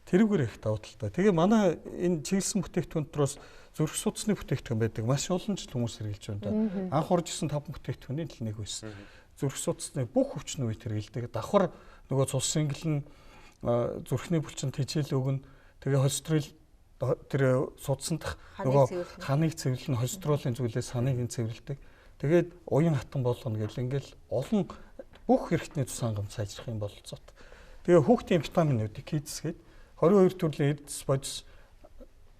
Тэрүүгээр их давуу талтай. Тэгээ манай энэ чиглэсэн бүтээгдэхүүн дотроос зүрх судасны бүтээгдэхүүн байдаг. Маш олон жил хүмүүс хэрэглэж байна. Анх орж исэн 5 бүтээгдэхүүний л нэг байсан. Зүрх судасны бүх хүчин үед хэрэглэдэг. Давхар нөгөө цус сингэлэн зүрхний булчин тижэл өгнө. Тэгээ холестерол тэр судасндах нөгөө ханыг цэвэрлэн холестеролын зүйлээс ханыг нь цэвэрлдэг. Тэгээд уян хатан болгоно гэл ингээл олон бүх хэрэгтний цус хангамж сайжрах юм бололцоот. Тэгээ хүүхдийн витаминуудыг хийцгээд 22 төрлийн эдс бодис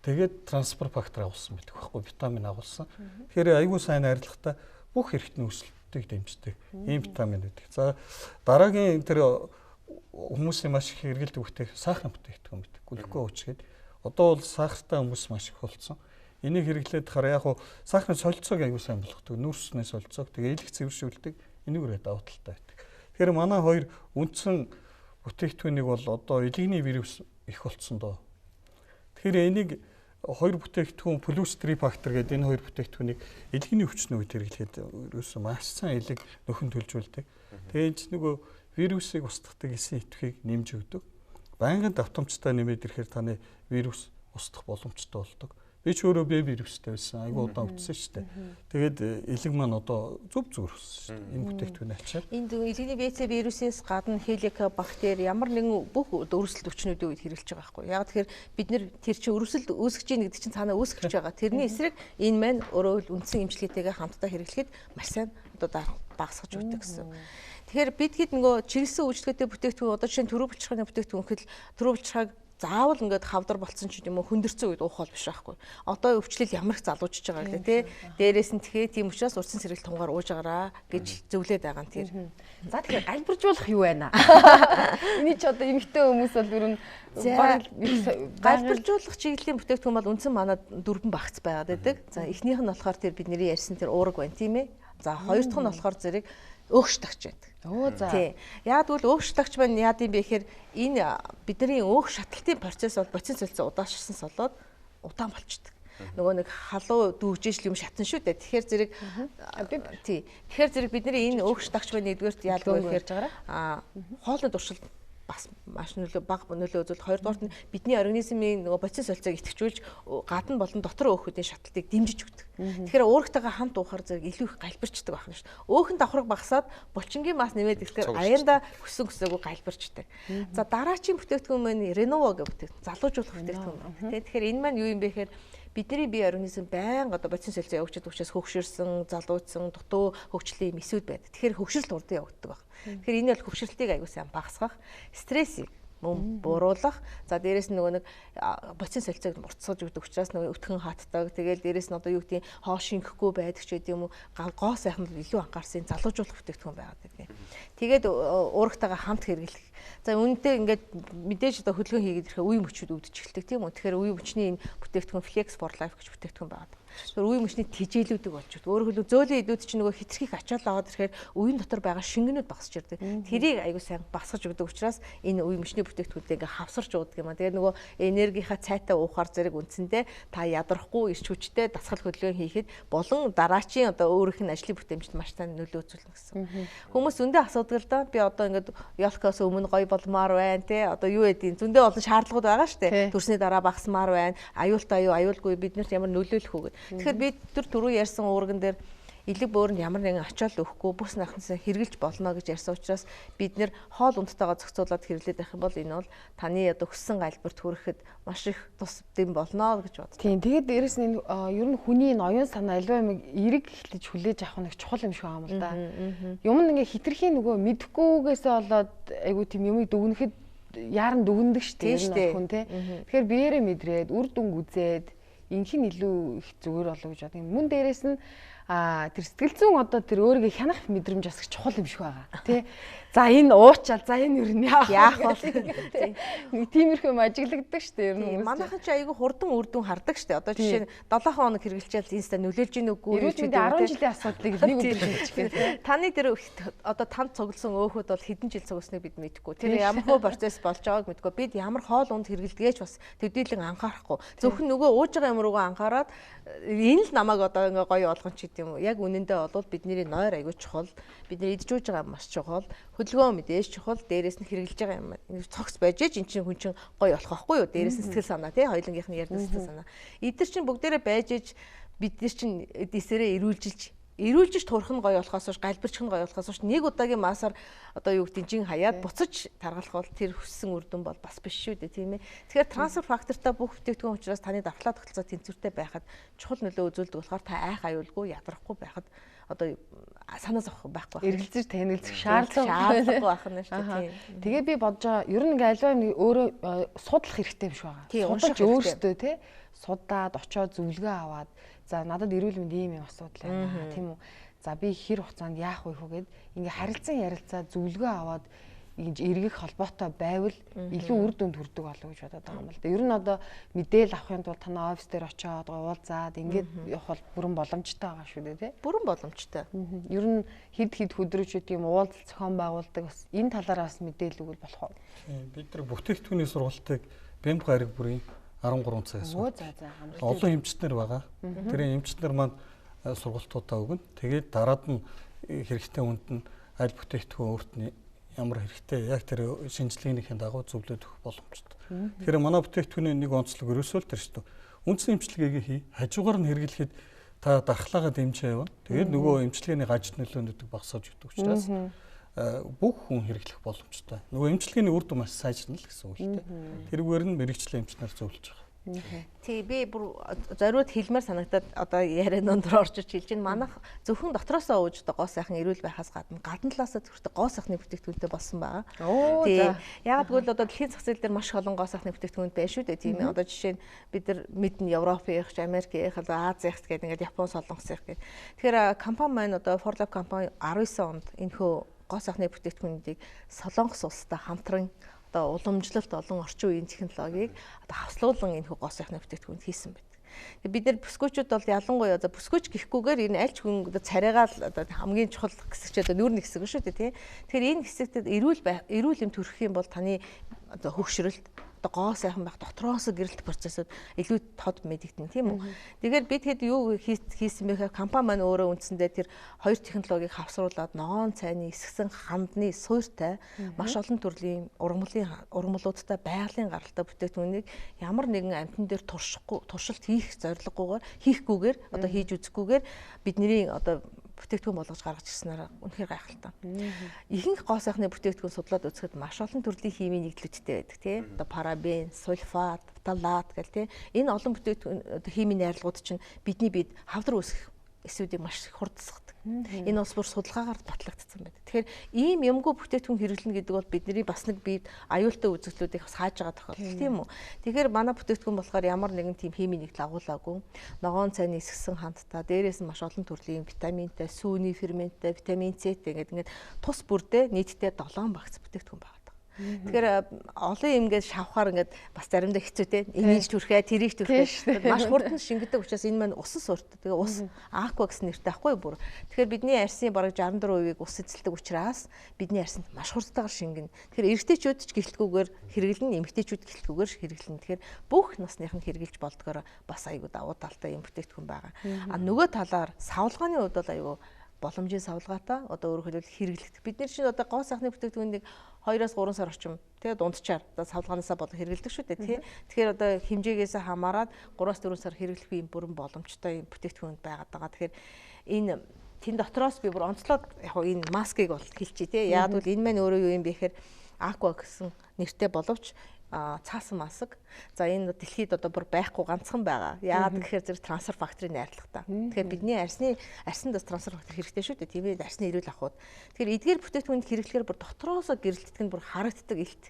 тэгээд трансфер фактор агуулсан байдаг байхгүй витамин агуулсан. Тэгэхээр аюул сайн найрлагатай бүх хэрэгтний өсөлтийг дэмждэг ийм витамин байдаг. За дараагийн тэр хүмүүсийн маш их хэрэгэлдэг бүтээх сахарын бүтээгдэхүүн байдаг. Глюкоз гээд одоо бол сахартай хүмүүс маш их болсон. Энийг хэрэглээд хараа яг хуу сахарын солилцоог аюул сайн болгодог. Нүүрсний солилцоог тэгээ элэг цэвэршүүлдэг. Энийгээр давуу талтай байдаг. Тэгэхээр манай хоёр үндсэн бүтээгдэхүүнийг бол одоо элэгний вирус их болцсон доо. Тэгэхээр энийг хоёр бүтээгдэхүүн плюс 3 фактор гэдэг энэ хоёр бүтээгдэхүүнийг элэгний өвчнөө үед хэрэглэхэд ерөөсөө маш сайн элэг нөхөн төлжүүлдэг. Тэгээд нөгөө вирусыг устгадаг эсийн итвхийг нэмж өгдөг. Байнгын давтамжтай нэмээд ирэхээр таны вирус устгах боломжтой болдог. Би ч өөрөө б вирустай байсан. Айгу удаан утсан шүү дээ. Тэгээд элэг маань одоо зүв өссөн шүү дээ. Энэ бүтээгдэхүүн ачаад. Энд элэгний ВЦ вирусээс гадна хеликобактер ямар нэгэн бүх өрсөлд өвчнүүдийн үед хэрэглэж байгаа байхгүй. Яг тэгэхээр бид нэр тэр чинь өрсөлд үүсгэж ийн гэдэг чинь цаанаа үүсгэж байгаа. Тэрний эсрэг энэ маань өөрөө үндсэн эмчилгээтэйгээ хамтдаа хэрэглэхэд маш сайн одоо багасгаж өгдөг гэсэн. Тэгэхээр бид хэд нөгөө чиглэсэн үйлчлэгтэй бүтээгдэхүүн одоо жишээ нь төрөө булчирханы бүтээгдэхүүн гэхэл төрөө булчирхаг заавал ингээд хавдар болцсон ч юм уу хөндөрцөн үед уух бол биш байхгүй. Одоо өвчлөл ямар их залуужж байгаа лээ тий. Дээрээс нь тэгэхээр тийм учраас урьдчилан сэргийлт тунгаар ууж агараа гэж зөвлөд байгаа нь тэр. За тэгэхээр галбиржуулах юу байна? Эний ч одоо эмэгтэй хүмүүс бол ер нь галбиржуулах чиглэлийн бүтээгдэхүүн бол үндсэн манад 4 багц байгаад байдаг. За эхнийх нь болохоор тэр бидний ярьсан тэр уураг байна тийм ээ. За хоёр дахь нь болохоор зэрэг өөгштагч байдаг. Оо за. Тий. Яг тэгвэл өөгштагч маань яад юм бэ гэхээр энэ бидний өөх шаталтын процесс бол боцин солилцоо удаашрсан солоод удаан болчдөг. Нөгөө нэг халуу дүүжиж л юм шатна шүү дээ. Тэгэхээр зэрэг тий. Тэгэхээр зэрэг бидний энэ өөгштагч маань нэгдүгээрт яалгүй гэхээр хоолны туршилт бас маш нөлөө бага нөлөө үзүүл хоёрдугаарт нь бидний организмын нөгөө боцин солилцоог идэвхжүүлж гадна болон дотор өөхүүдийн шаталтыг дэмжиж өгдөг. Тэгэхээр уурагтайгаа хамт уухаар зэрэг илүү их галбирчдаг байна шүү дээ. Өөхөн давхраг багасаад булчингийн мас нэмээд ирэхээр аяанда хүссэн хүсээгүй галбирчдаг. За дараачийн бүтээгдэхүүн маань Renovo гэх бүтээгдэхүүн залуужуулах бүтээгдэхүүн. Тэгэхээр энэ маань юу юм бэ гэхээр бидний бие организм байнга одоо боцин солилцоо явагдаж учраас хөвгшөрсөн, залуудсан, дутуу хөвчлөлийн мэсүүд байдаг. Тэгэхээр хөвгшрэлт урдан явагддаг байна. Тэгэхээр энэ бол хөвгшрэлтийг аягүй сайн багасгах, стрессийг мөн бууруулах. За дээрэс нь нөгөө нэг боцин солилцоог мурцсаж өгдөг учраас нөгөө өтгөн хатдаг. Тэгэл дээрэс нь одоо юу гэдэг хоо шингэхгүй байдаг ч гэдэг юм уу гоо сайхан илүү анхаарсан залуужуулах бүтээгдэхүүн байгаад байна. Тэгээд уурагтайгаа хамт хэрэглэх. За үүнтэй ингээд мэдээж одоо хөдөлгөөн хийгээд ирэхэд үе мөчүүд өвдөж эхэлдэг тийм үү. Тэгэхээр үе мөчний энэ бүтээгдэхүүн Flex for Life гэж бүтээгдэхүүн байгаа. Тэгэхээр үе мөчний тижээлүүдийг болж байна. Өөрөөр хэлбэл зөөлөн идүүд чинь нөгөө хитрхийг ачаал аваад ирэхээр үеийн дотор байгаа шингэнүүд багасч ирдэг. Тэрийг аягүй сайн багасгаж өгдөг учраас энэ үе мөчний бүтээгдэхүүнтэй ингээд хавсарч уудаг юм аа. Тэгээд нөгөө энергийнхаа цайтай уухаар зэрэг үндсэндээ та ядрахгүй эрч хүчтэй дасгал хөдөлгөөн хийхэд болон дараачийн одоо өөрийнх нь ажлын бүтээмжид маш сайн нөлөө үзүүлнэ гэсэн. Хүмүүс зөндөө асуудаг л да. Би одоо ингээд ялкаас өмнө гоё болмаар байна те. Одоо юу гэдгийг зөндөө олон шаардлагууд байгаа шүү дээ. Төрсний дараа багасмаар байна. Аюултай юу, аюулгүй биднэрт ямар нөлөөлөх үү гэдэг. Тэгэхээр бид түрүү ярьсан уурган дээр элэг бөөрөнд ямар нэгэн ачаал өгөхгүй бүс нахнасаа хэрглэж болно гэж ярьсан учраас бид нэр хоол унттайгаа зохицуулаад хэрэглээд байх юм бол энэ бол таны одоо хүссэн галбирт хүрэхэд маш их тус дэм болно гэж боддог. Тийм. Тэгээд дээрэс нь ер нь хүний ноён санаа аливаа юм эрэг эхлэж хүлээж авах нэг чухал юм шиг аамал да. Юм ингээ хитрхийн нөгөө мэдхгүйгээсээ болоод айгу тийм юмыг дүгнэхэд яаран дүгндэг шүү дээ хүн те. Тэгэхээр биеэрээ мэдрээд үр дүнг үзээд инхэн илүү их зүгээр болов гэж бодсон. Мөн дээрэс нь тэр сэтгэл зүйн одоо тэр өөрийгөө хянах мэдрэмж бас их чухал юм шиг байгаа тий. За энэ уучаал за энэ юу яах бол нэг тиймэрхүү юм ажиглагддаг шүү дээ ер нь. Манайхан ч айгүй хурдан үр дүн хардаг шүү дээ. Одоо жишээ нь 7 хоног хэрэгжилчээл инста нөлөөлж ийн үгүй гэж бид 10 жилийн асуудлыг нэг өдөр хэлчихээ. Таны тэр одоо танд цугласан өөхөд бол хэдэн жил цугласныг бид мэдэхгүй. Тэр ямар хөө процесс болж байгааг мэдэхгүй. Бид ямар хоол унд хэрэглэдгээч бас төдийлөн анхаарахгүй. Зөвхөн нөгөө ууж байгаа юм руугаа анхаарад энэ л намайг одоо ингээ гоё болгон ч гэдэг юм уу. Яг үнэндээ бол бидний нойр айгүй чухал. Бид нар идж ууж байгаа маш чухал. Хөдөлгөөн мэдээж чухал. Дээрээс нь хэрэглэж байгаа юм цогц байж ич эн чинь хүн чинь гоё болох байхгүй юу? Дээрээс нь сэтгэл санаа тий хоёулангийнх нь ярдсан сэтгэл санаа. Эдгэр чинь бүгдээрээ байж ич бид нар чинь дэсэрээ эрүүлжиж турах нь гоё болохоос ш галбирчих нь гоё болохоос ш нэг удаагийн масаар одоо юу гэдэг жин хаяад буцаж таргалах бол тэр хүссэн үр дүн бол бас биш шүү дээ тийм ээ. Тэгэхээр трансфер фактортай бүх бүтээгдэхүүн учраас таны дархлаа тогтолцоо тэнцвэртэй байхад чухал нөлөө үзүүлдэг болохоор та айх аюулгүй ядрахгүй байхад одоо санаа зовх байхгүй байна. Эргэлзэж танилцах шаардлагагүй байх нь шүү дээ. Тэгээ би бодож байгаа ер нь ингээ альва нэг өөрөө судлах хэрэгтэй юм шиг байгаа. Судалж өөртөө тий судаад очоод зөвлөгөө аваад за надад эрүүл мэнд ийм юм асуудал байна тийм үү. За би хэр хугацаанд яах вэ гэхэд ингээ харилцан ярилцаа зөвлөгөө аваад ингэж эргэх холбоотой байвал илүү үр дүнд хүрдэг болов гэж бодоод байгаа юм л да. Ер нь одоо мэдээлэл авахын тулд танай офис дээр очиод уулзаад ингээд явах бол бүрэн боломжтой байгаа шүү дээ, тий? Бүрэн боломжтой. Ер нь хэд хөдрөжүүд юм уулзалт зохион байгуулдаг бас энэ талаараа бас мэдээлэл өгвөл болох уу? Бид нар бүтээгдэхүүний сургалтыг Бямб гариг бүрийн 13 цагаас олон эмчтнэр байгаа. Тэр эмчтнэр маань сургалтуудаа өгнө. Тэгээд дараад нь хэрэгтэй хүнд нь аль бүтээгдэхүүн өөрт нь ямар хэрэгтэй яг тэр шинжилгээнийхэн дагуу зөвлөд өгөх боломжтой. Тэгэхээр манай бүтээгдэхүүний нэг онцлог ерөөсөө л тэр шүү дээ. Үндсэн эмчилгээгээ хий, хажуугаар нь хэрэглэхэд та дархлаагаа дэмжиж явна. Тэгээд нөгөө эмчилгээний гажид нөлөөнөдөг багасгаж өгдөг учраас бүх хүн хэрэглэх боломжтой. Нөгөө эмчилгээний үр дүн маш сайжирна л гэсэн үг л дээ. Тэрүүгээр нь мэрэгчлийн эмчнэр зөвлөж байгаа. Тий, би бүр зориуд хэлмээр санагдаад одоо ярианунд орж иж хэлж байна. Манайх зөвхөн дотроосоо ууж гоо сайхан эрүүл байхаас гадна гадна талаасаа зүрхтэй гоо сайхны бүтээгдэхүүнтэй болсон байгаа. Тий. Яг тэгвэл одоо дэлхийн зах зээл дээр маш олон гоо сайхны бүтээгдэхүүн байна шүү дээ. Тийм ээ. Одоо жишээ нь бид нар мэднэ Европынх, Америкийнх, Азийнх гэдэг ингээд Япон, Солонгосынх гэх. Тэгэхээр компани маань одоо Forlab компани 19 онд энэхүү гоо сайхны бүтээгдэхүүнүүдийг Солонгос улстай хамтран уламжлалт олон орчин үеийн технологиг одоо хавслуулан энэ гоо сайхны бүтээгдэхүүнд хийсэн байдаг. Тэгээ бид нар бүсгүүчүүд бол ялангуяа одоо бүсгүүч гэхгүйгээр энэ аль ч хүн одоо царайгаа л одоо хамгийн чухал хэсэг ч одоо нүүрний хэсэг шүү дээ, тийм. Тэгэхээр энэ хэсэгт эрүүл эм төрөх юм бол таны одоо хөгшрөлт гоо сайхан байх дотроос гэрэлт процессыг илүү тод мэдэгдэн, тийм үү. Тэгэхээр бид хэд юу хийсэн бэ гэхээр компани маань өөрөө үндсэндээ тэр хоёр технологиг хавсруулад ногоон цайны эсгсэн хандны суурьтай маш олон төрлийн ургамлуудтай байгалийн гаралтай бүтээгдэхүүнийг ямар нэгэн амьтан дээр туршилт хийхгүйгээр одоо хийж үзэхгүйгээр бидний одоо бүтээгдэхүүн болгож гаргаж ирсэнээр үнэхээр гайхалтай. Ихэнх гоо сайхны бүтээгдэхүүн судлаад үзэхэд маш олон төрлийн химийн нэгдлүүдтэй байдаг, тийм. Одоо парабен, сульфат, фталат гэл тийм. Энэ олон бүтээгдэхүүн химийн найрлагууд чинь бидний биед хавдар үүсгэх эсүүдийг маш их хурдсгадаг. Энэ бас бүр судалгаагаар батлагдсан байдаг. Тэгэхээр ийм юмгүй бүтээгдэхүүн хэрэглэнэ гэдэг бол бидний бас нэг бие аюултай үзэгдлүүдийг бас хааж байгаа тохиолдол, тийм үү? Тэгэхээр манай бүтээгдэхүүн болохоор ямар нэгэн тийм химийн нэгдэл агуулаагүй. Ногоон цайны эсгсэн хандтаа, дээрээс нь маш олон төрлийн витаминтай, сүүний ферменттэй, витамин С-тэй ингээд тус бүрдээ нийтдээ 7 багц бүтээгдэхүүн байна. Тэгэхээр олон юм ингээд шавхаар ингээд бас заримдаа хэцүү те энийг түрхээ тэрийг түрхээ маш хурдан шингэдэг учраас энэ маань усан суурьтай. Тэгээ ус аква гэсэн нэртэй ахгүй бүр. Тэгэхээр бидний арьсны бараг 64%-ийг ус эзэлдэг учраас бидний арьсанд маш хурдтайгаар шингэнэ. Тэгэхээр эрэгтэйчүүд ч гэлтгүүгээр хэрэглэн, эмэгтэйчүүд гэлтгүүгээр хэрэглэн. Тэгэхээр бүх насных нь хэрэглэж болдгоор бас аюу давуу талтай юм бүтээгдэхүүн байгаа. А нөгөө талаар савлгааны хувьд бол аюу боломжийн савлгаатай одоо өөрөөр хэлбэл хэрэглэгдэх. Бид нар чинь одоо гоо сайхны бүтээгдэхүүнийг 2-3 сар орчим тэгээ дундчаар одоо савлгаанаасаа болон хэрэглэдэг шүү дээ, тий. Тэгэхээр одоо хэмжээгээс хамаарат 3-4 сар хэрэглэх юм бүрэн боломжтой юм бүтээгдэхүүнд байгаад байгаа. Тэгэхээр энэ тэн дотроос би бүр онцлоод яг энэ маскыг бол хэлчихье, тий. Яг бол энэ маань өөрөө юу юм бэ гэхээр аква гэсэн нэртэй боловч цаасан масаг. За энэ дэлхийд одоо бүр байхгүй ганцхан байгаа. Яагаад гэхээр зэрэг трансфер факторын найрлагатай. Тэгэхээр бидний арсанд бас трансфер фактор хэрэгтэй шүү дээ. Тийм ээ, арсны эрүүл ахуйд. Тэгэхээр эдгээр бүтээгдэхүүнд хэрэглэхээр бүр дотроосоо гэрэлтдэг нь бүр харагддаг илт.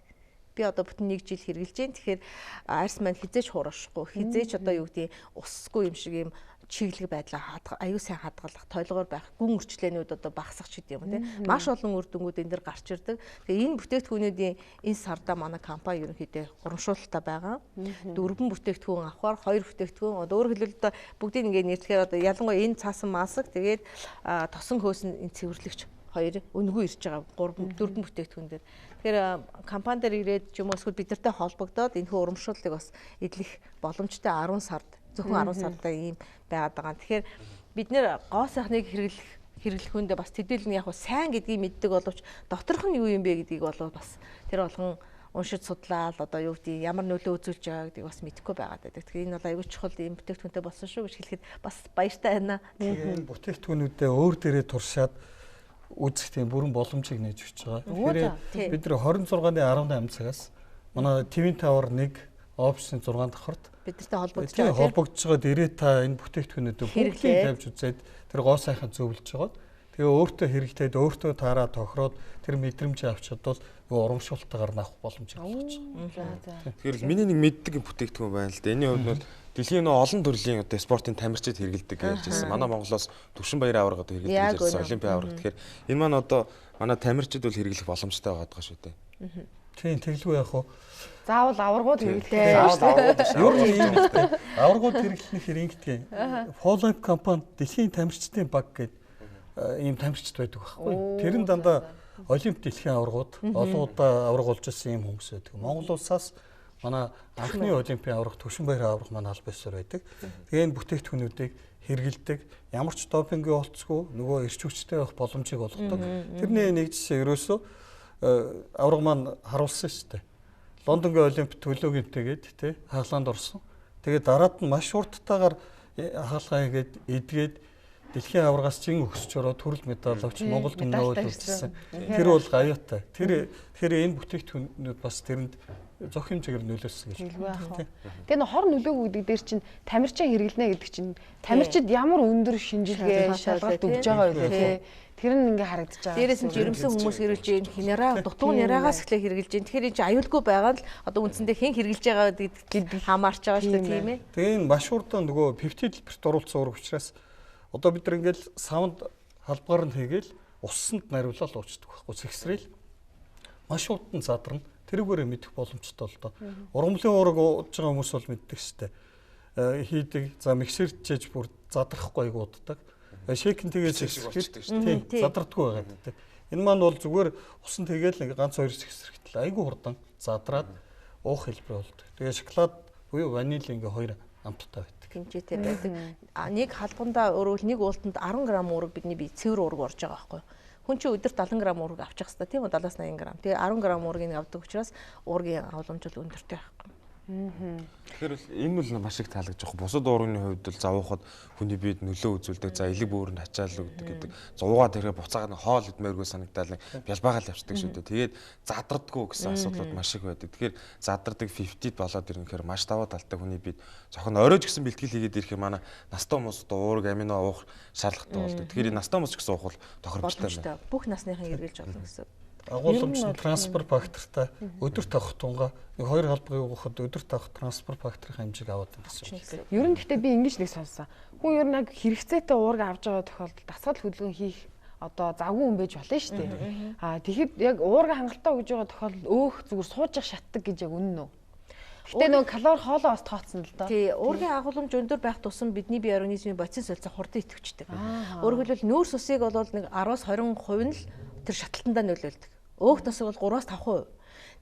Би одоо бүтэн 1 жил хэрэглэж байна. Тэгэхээр арс маань хизээч хууршихгүй, хизээч одоо юу гэдэг усгүй юм шиг юм чиглэг байдлаа аюу сайн хадгалах, тойлгоор байх, гүн өрчлөөнүүд одоо багасгах ч гэдэг юм тийм. Маш олон үр дүнгууд энэ дэр гарч ирдэг. Тэгээ энэ бүтээгдэхүүнүүдийн энэ сарда манай компани ерөнхийдөө урамшуулалтаа байгаа. 4 бүтээгдэхүүн авахаар 2 бүтээгдэхүүн одоо өөрөөр хэлбэл бүгдийг ингээд нэрлэхээр одоо ялангуяа энэ цаасан масаг тэгээд тосон хөөсөн энэ цэвэрлэгч 2 өнгөө ирж байгаа 3 4 бүтээгдэхүүн дээр. Тэгэхээр компани дээр ирээд ч юм уу эсвэл бид нартай холбогдоод энэ хөө урамшууллыг бас эдлэх боломжтой 10 сард зөвхөн 10 сарда ийм байгаад байгаа. Тэгэхээр бид нэр гоо сайхныг хэрэглэхүүндээ бас төдийлөн яг сайн гэдгийг мэддэг боловч доторх нь юу юм бэ гэдгийг бол бас тэр болгон уншиж судлаад одоо юу гэдэг ямар нөлөө үзүүлж байгаа гэдгийг бас мэдэхгүй байгаад байдаг. Тэгэхээр энэ бол аюул чухал ийм бүтээгдэхүүнтэй болсон шүү гэж хэлэхэд бас баяртай байна. Тэгээд бүтээгдэхүүнүүдээ өөр дээрээ туршаад үзэх тийм бүрэн боломжийг нээж өгч байгаа. Тэгэхээр бид нэр 26-ны 18 цагаас манай TV Tower 1 опшн 6 давхарт бидэртэй холбогдож байгаа дээрээ та энэ бүтээгдэхүүнүүдийг бүгдийг тавьж үзээд тэр гоо сайхан зөвлөж байгаа. Тэгээ өөртөө хэрэгтэйд өөртөө таараа тохироод тэр мэдрэмжээ авч чадвал урамшуултаагаар наах боломжийг олгож байгаа. Тэгэхээр миний нэг мэддэг бүтээгдэхүүн байна л да. Энийн хувьд бол дэлхийн нөө олон төрлийн одоо спортын тамирчид хэрэгэлдэг гэж хэлсэн. Манай Монголоос Төвшинбаяр аваргад хэрэгэлдэг гэж хэлсэн. Олимпийн аварга. Тэгэхээр энэ маань одоо манай тамирчид бол хэрэглэх боломжтой байгаа даа шүү дээ. Тийм тэглгүй яах вэ? Заавал аваргууд хэрэглэдэг. Ер нь юм гэдэг. Аваргууд хэрэглэх хэрэгтэй. Holland компани дэлхийн тамирчдын баг гэдэг ийм тамирчид байдаг байхгүй. Тэр нь дандаа олимп дэлхийн аваргууд олон удаа аварга болж ирсэн юм хүмүүс байдаг. Монгол улсаас манай анхны олимпийн аварга Төвшинбаяр аварга манай аль бисаар байдаг. Тэгээ энэ бүтээгдэхүүнүүдийг хэрэгэлдэг. Ямар ч допингийн олцгүй нөгөө эрч хүчтэй байх боломжийг олгодог. Тэрний нэг жишээ ерөөсөө аварга маань харуулсан шүү дээ. Лондонгийн олимпиад төлөөгөнтэйгээд тий хаалгаанд орсон. Тэгээд дараад нь маш урттайгаар хаалгаа хийгээд эдгээд дэлхийн аваргаас чин өсөж ороод төрөл медаль авч Монголд нөөл үлдсэн. Тэр бол гаюутай. Тэгэхээр энэ бүтээгдэхүүнүүд бас тэрэнд зөх хэмжээгээр нөлөөлсөн гэж байна. Тэгээ н хор нөлөөгөө гэдэг дээр чинь тамирчин хэрэглэнэ гэдэг чинь тамирчид ямар өндөр шинжилгээ шалгалт өгж байгаа вэ тий. Тэр нь ингээ харагдаж байгаа. Дээрээс нь жирэмсэн хүмүүс хэрэгжилж гин хинараа дутуу няраагаас эхлээ хэрэгжилж гин. Тэгэхээр энэ чинь аюулгүй байгаа л одоо үндсэндээ хэн хэрэгжилж байгаа гэдэгт хамаарч байгаа шүү дээ тийм ээ. Тэгээ энэ маш хурдан нөгөө 50 дэлбэрт оруулсан ураг учраас одоо бид нар ингээл савнд халбгаар нь хийгээл уссанд нариулал уучдаг байхгүй сэгсрэл маш хурдан задарна. Тэрүүгээрээ мэдэх боломжтой л доо. Ургамлын ураг ууж байгаа хүмүүс бол мэддэг шүү дээ. Хийдэг за миксерчээж бүр задрахгүй айгууддаг. Шейкэн тэгээд сэгсрэхэд задардаггүй байгаад. Энэ маань бол зүгээр усан тэгээл ганц хоёр сэгсрэхтэл айгүй хурдан задраад уух хэлбэр болдог. Тэгээ шоколад буюу ваниль ингээ хоёр амттай байдаг. Хэмжээтэй байдаг. Нэг халбандаа өөрөөр нэг уултанд 10 г ураг бидний бие цэвэр ураг орж байгаа байхгүй юу? Хүн чинь өдөрт 70 г ураг авчих хэрэгтэй тийм үү 70-80 г. Тэгээ 10 г ургийг авдаг учраас уургийн авламж бол өндөртэй байхгүй. Тэгэхээр энэ бол маш их таалагдж байгаа. Бусад уурганы хувьд бол завуухад хүний биед нөлөө үзүүлдэг. За элэг бөөрөнд ачаал өгдөг гэдэг. Зуугаад тэргээ буцаагаад хоол идмээргүй санагдал бялбаагаал явцдаг шүү дээ. Тэгээд задардггүй гэсэн асуудлууд маш их байдаг. Тэгэхээр задардаг 50-д болоод ирэхээр маш даваа талтай хүний биед зохин оройж гисэн бэлтгэл хийгээд ирэхээр манай настай хүмүүс уург амино уух шаардлагатай болдог. Тэгэхээр энэ настай хүмүүс ч гэсэн уух бол тохиромжтой байна. Бүх насныхан хэрэгжилж болно гэсэн. Агуулмч трансфер фактортай өдөр тавих тунгаа нэг хоёр халбыг уухад өдөр тавих трансфер факторын хэмжээг аваад байна гэсэн үг. Ер нь гэхдээ би ингэж нэг сонссон. Хүн ер нь яг хэрэгцээтэй уург авч байгаа тохиолдолд дасгал хөдөлгөөн хийх одоо завгүй хүн байж болно шүү дээ. Тэгэхэд яг уурга хангалттай өгж байгаа тохиолдолд өөх зүгээр сууж явах шатдаг гэж яг үнэн үү? Гэтэ нөгөө калори хоолоо бас тооцсон л доо. Тий, уургийн агуулмж өндөр байх тусам бидний бие организмын бодис солилцоо хурдан идэвхждэг. Өөрөөр хэлбэл нүүрс усыг бол нэг 10-аас 20% нь л тэр шаталтандаа нөлөөлдөг. Өөх тосог бол 3-5%.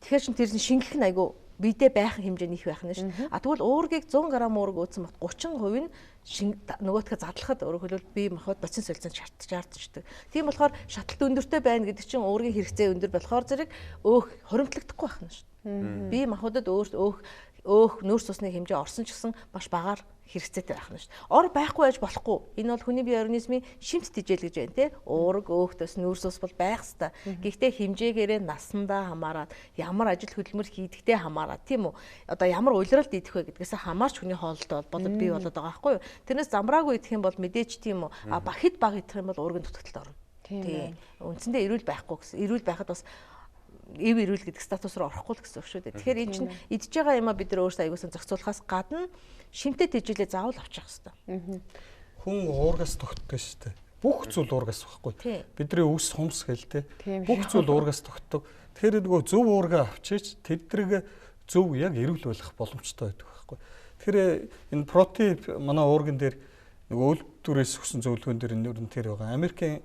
Тэгэхээр чин тэр шингэх нь айгу бидээ байх хэмжээний их байх нь ш. Тэгвэл уургийг 100 г уург уусан бат 30% нь нөгөөдхөө задлахад өөрөөр хэлбэл бие махбод бодис солилцоонд шаардчихдаг. Тийм болохоор шаталт өндөртэй байна гэдэг чинь уургийн хэрэгцээ өндөр болохоор зэрэг өөх хоримтлагдахгүй байх нь ш. Бие махбодод өөх нүүрс усны хэмжээ орсон ч гэсэн маш багаар хэрэгцээтэй байх нь ш. Ор байхгүй байж болохгүй. Энэ бол хүний бие организмын шимт тижэл гэж байна те. Уург, өөхтөс нүүрс ус бол байх хэвээр. Гэхдээ хэмжээгээрээ насандаа хамаарат ямар ажил хөдөлмөр хийдэгтэй хамаарат тийм үү. Одоо ямар улиралд идэх вэ гэдгээс хамаарч хүний хоолтой болоод бий болоод байгаа байхгүй юу. Тэрнээс замбраагүй идэх юм бол мэдээч тийм үү. Бахид баг идэх юм бол уургийн дутагталд орно. Тийм. Үндсэндээ эрүүл байхгүй гэсэн. Эрүүл байхад бас эв эрүүл гэдэг статус руу орохгүй л гэсэн үг шүү дээ. Тэгэхээр эн чинь идж байгаа юмаа бид нар өөрсдөө аягуулсан зохицуулахаас гадна шимтэй тэжээлээ заавал авчих хэрэгтэй. Хүн уургаас тогтдог шүү дээ. Бүх зүйл уургаас байхгүй. Бидний өвс хумс гэлтэй. Бүх зүйл уургаас тогтдог. Тэгэхээр нөгөө зөв уургаа авчиж тэдрэг зөв яг эрүүл байх боломжтой байдаг байхгүй. Тэгэхээр энэ протеин манай уурган дээр нөгөө үйлдвэрээс өгсөн зөвлөгөөн дээр энэ тэр байгаа. Америкийн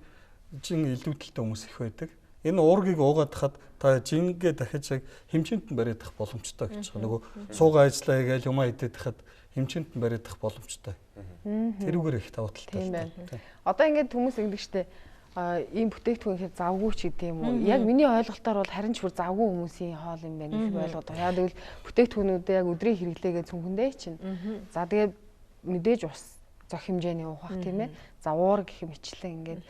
жин илүүдэлтэй хүмүүс их байдаг. Энэ уургийг уугаад хахад та жингээ дахиж яг хэмжээнд нь бариад авах боломжтой гэж байгаа. Нөгөө суугаа ажиллаа гээл юмаа идээд хахад хэмжээнд нь бариад авах боломжтой. Тэрүүгээр их даваа талтай. Одоо ингээд хүмүүс ингэдэг штэ ийм бүтээгдэхүүн ихээр завгүй ч гэдэг юм уу. Яг миний ойлголтоор бол харин ч бүр завгүй хүмүүсийн хоол юм байна гэж ойлгоод байгаа. Яг тэгвэл бүтээгдэхүүнүүдээ яг өдрийн хэрэглээгээ цүнхэндээ чинь. За тэгээд мэдээж ус зөх хэмжээний уух тийм ээ. За уур гэх мэтлэн ингээд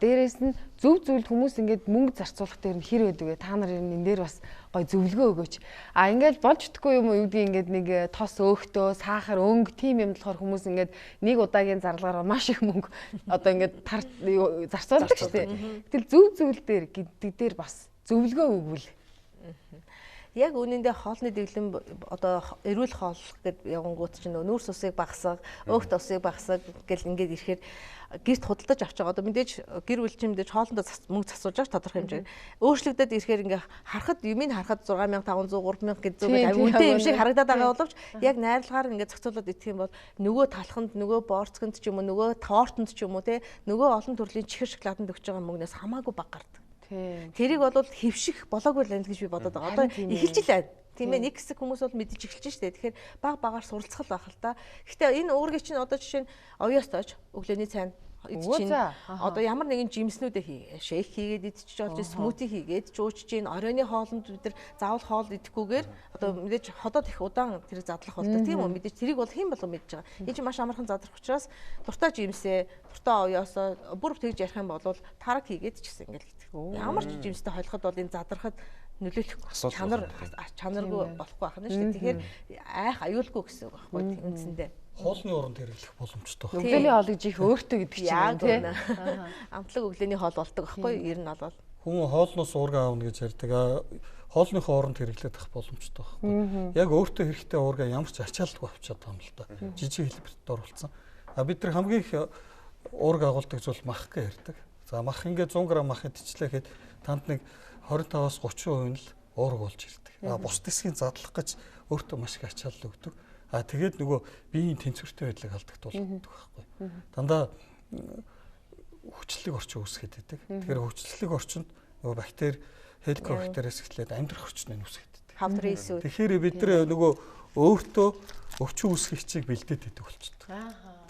дээрээс нь зөв зөвлөлд хүмүүс ингээд мөнгө зарцуулах дээр нь хэр байдаг вэ? Та нар энэ дээр бас гой зөвлөгөө өгөөч. Ингээд болж өгөхгүй юм уу? Юу гэдэг ингээд нэг тос өөхтөө, сахар, өнгө тийм юм болохоор хүмүүс ингээд нэг удаагийн зарлагаараа маш их мөнгө одоо ингээд зарцуулдаг шүү дээ. Гэтэл зөв зөвлөл дээр гэдэг дээр бас зөвлөгөө өгвөл. Яг үүнийдээ хоолны дэглэм одоо эрүүл хоол гэд явангууд чинь нүүрс усыг багасгах, өөхт усыг багасгах гэл ингээд ирэхээр гэрт худалдаж авч байгаа. Одоо мэдээж гэр бүл чинь мэдээж хоолндоо мөнгө засуулж байгаа тодорхой хэмжээгээр өөрчлөгдөд ирэхээр ингээ харахад юмыг харахад 6500 3000 гэж зүгээр үнэтэй юм шиг харагдаад байгаа боловч яг найрлагаар ингээ зохицуулаад идэх юм бол нөгөө талханд, нөгөө борцгонд ч юм уу, нөгөө тортонд ч юм уу те нөгөө олон төрлийн чихэр шоколаданд өгч байгаа мөнгнөөс хамаагүй бага гардаг. Тэрийг бол хэвших болоогүй л гэж би бодоод байгаа. Одоо эхэлж л байна. Тийм ээ, нэг хэсэг хүмүүс бол мэдэж эхэлж штэ. Тэгэхээр баг багаар суралцах байх л та. Гэхдээ энэ уургийн чинь одоо жишээ нь овёос тоож өглөөний цайнд идчихин. Одоо ямар нэгэн жимснүүдээ шейк хийгээд идчих болж, смути хийгээд жуучж гин. Оройны хоолнд бид нар заавал хоол идэхгүйгээр одоо мэдээж ходоод их удаан тэр задлах болдог. Тийм үү? Мэдээж тэрийг бол хэн болов мэдж байгаа. Энэ чинь маш амархан задрах учраас дуртай жимсээ, дуртай овёосоо бүр тэгж ярих юм бол тараг хийгээд ч гэсэн ингээл идэх. Ямар ч жимстэй хойлоход бол энэ задрахад нөлөөлөх чанаргүй болохгүй байх нь шүү дээ. Тэгэхээр айх аюулгүй гэсэн үг байхгүй үндсэндээ. Хоолны оронд хэрэглэх боломжтой. Өглөөний хоол гэж их өөртөө гэдэг чинь тийм. Амтлаг өглөөний хоол болдог байхгүй ер нь бол. Хүн хоолноос уурга аавна гэж ярьдаг. Хоолныхоо оронд хэрэглээд авах боломжтой байхгүй. Яг өөртөө хэрэгтэй уурга ямар ч ачаалдгүй авчаад байгаа юм л да. Жижиг хэлбэрт оруулсан. Бид нар хамгийн их уурга агуулдаг зүйл мах гэж ярьдаг. За мах ингээд 100 г мах идчихлээ гэхэд танд нэг 25-аас 30% л уурга болж ирдэг. Бус дэсгийн задлах гэж өөртөө маш их ачаалал өгдөг. Тэгээд нөгөө биеийн тэнцвэртэй байдлыг алдагт болдог байхгүй. Дандаа хүчлэг орчин үүсгээд байдаг. Тэгэхээр хүчлэг орчинд нөгөө бактери, хеликобактериас эхлээд амьдрах орчныг үүсгээд байдаг. Тэгэхээр бид нар нөгөө өөртөө өвчин үүсгэх чиг бэлдээд байдаг болчихдог.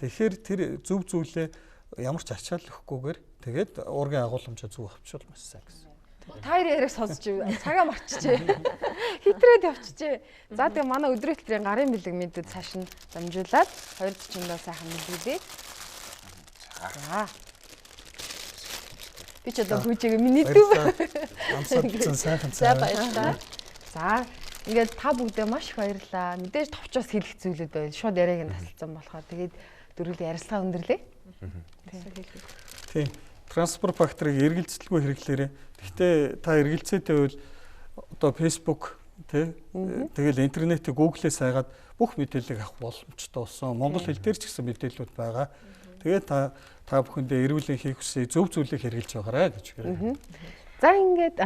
Тэгэхээр тэр зөв зүйлээ ямар ч ачаалал өгөхгүйгээр тэгээд уургийн агуулмжаа зөв авчвал маш сайн гэсэн. Та хоёр яриаг сонсч цагаа марчжээ. Хитрээд явчихжээ. За тэгээ манай өдрөөлтрийн гарын бэлэг мэдээд цааш нь дамжуулаад 240-аас сайхан мэдүүлээ. За. Би ч одоо хүүжээг миний төв. Амсагдсан сайхан цай. За баярлалаа. За ингээд та бүгдээ маш их баярлалаа. Мэдээж товчоос хэлэх зүйлүүд байл. Шууд яриаг нь тасалсан болохоор тэгээд дөрвөлээ ярилцлага өндөрлөө. Тийм. Транспорт факторыг эргэлзэлгүй хэрэглээрээ. Гэхдээ та эргэлзээтэй бол одоо Facebook тэгэл интернетээ Google-ээс хайгаад бүх мэдээллийг авах боломжтой болсон. Монгол хэл дээр ч гэсэн мэдээллүүд байгаа. Тэгээд та бүхэндээ эрүүлийн хийх хүсээ зөв зүйлийг хэрэгжилж байгаарай гэж хэлээ. За ингээд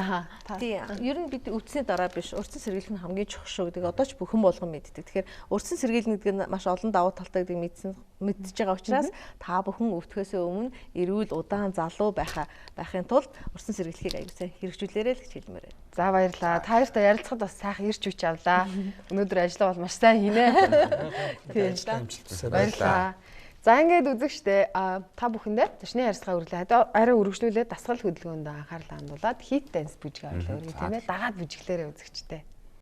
тий ер нь бид үтсний дараа биш урьдчилан сэргийлэх нь хамгийн чухал шүү гэдэг одоо ч бүхэн болгон мэддэг. Тэгэхээр урьдчилан сэргийлнэ гэдэг нь маш олон давуу талтай гэдгийг мэдчихэж байгаа учраас та бүхэн өвдөхөөсөө өмнө эрүүл удаан залуу байхын тулд урьдчилан сэргийлэхийг аягүй сайн хэрэгжүүлээрэй л гэж хэлмээр байна. За баярлалаа. Та хоёртай ярилцахад бас сайхан ирч хүч авлаа. Өнөөдөр ажиллаа бол маш сайн хийнэ. Тийм баярлалаа. За ингээд үзэгчтэй та бүхэндээ зочны ярилцлага үргэлжлүүлээ. Арай үргэлжлүүлээд дасгал хөдөлгөөнд анхаарлаа хандуулад хит данс бүжиг авлаа. Тийм ээ дагаад бүжиглээрээ үзэгчтэй.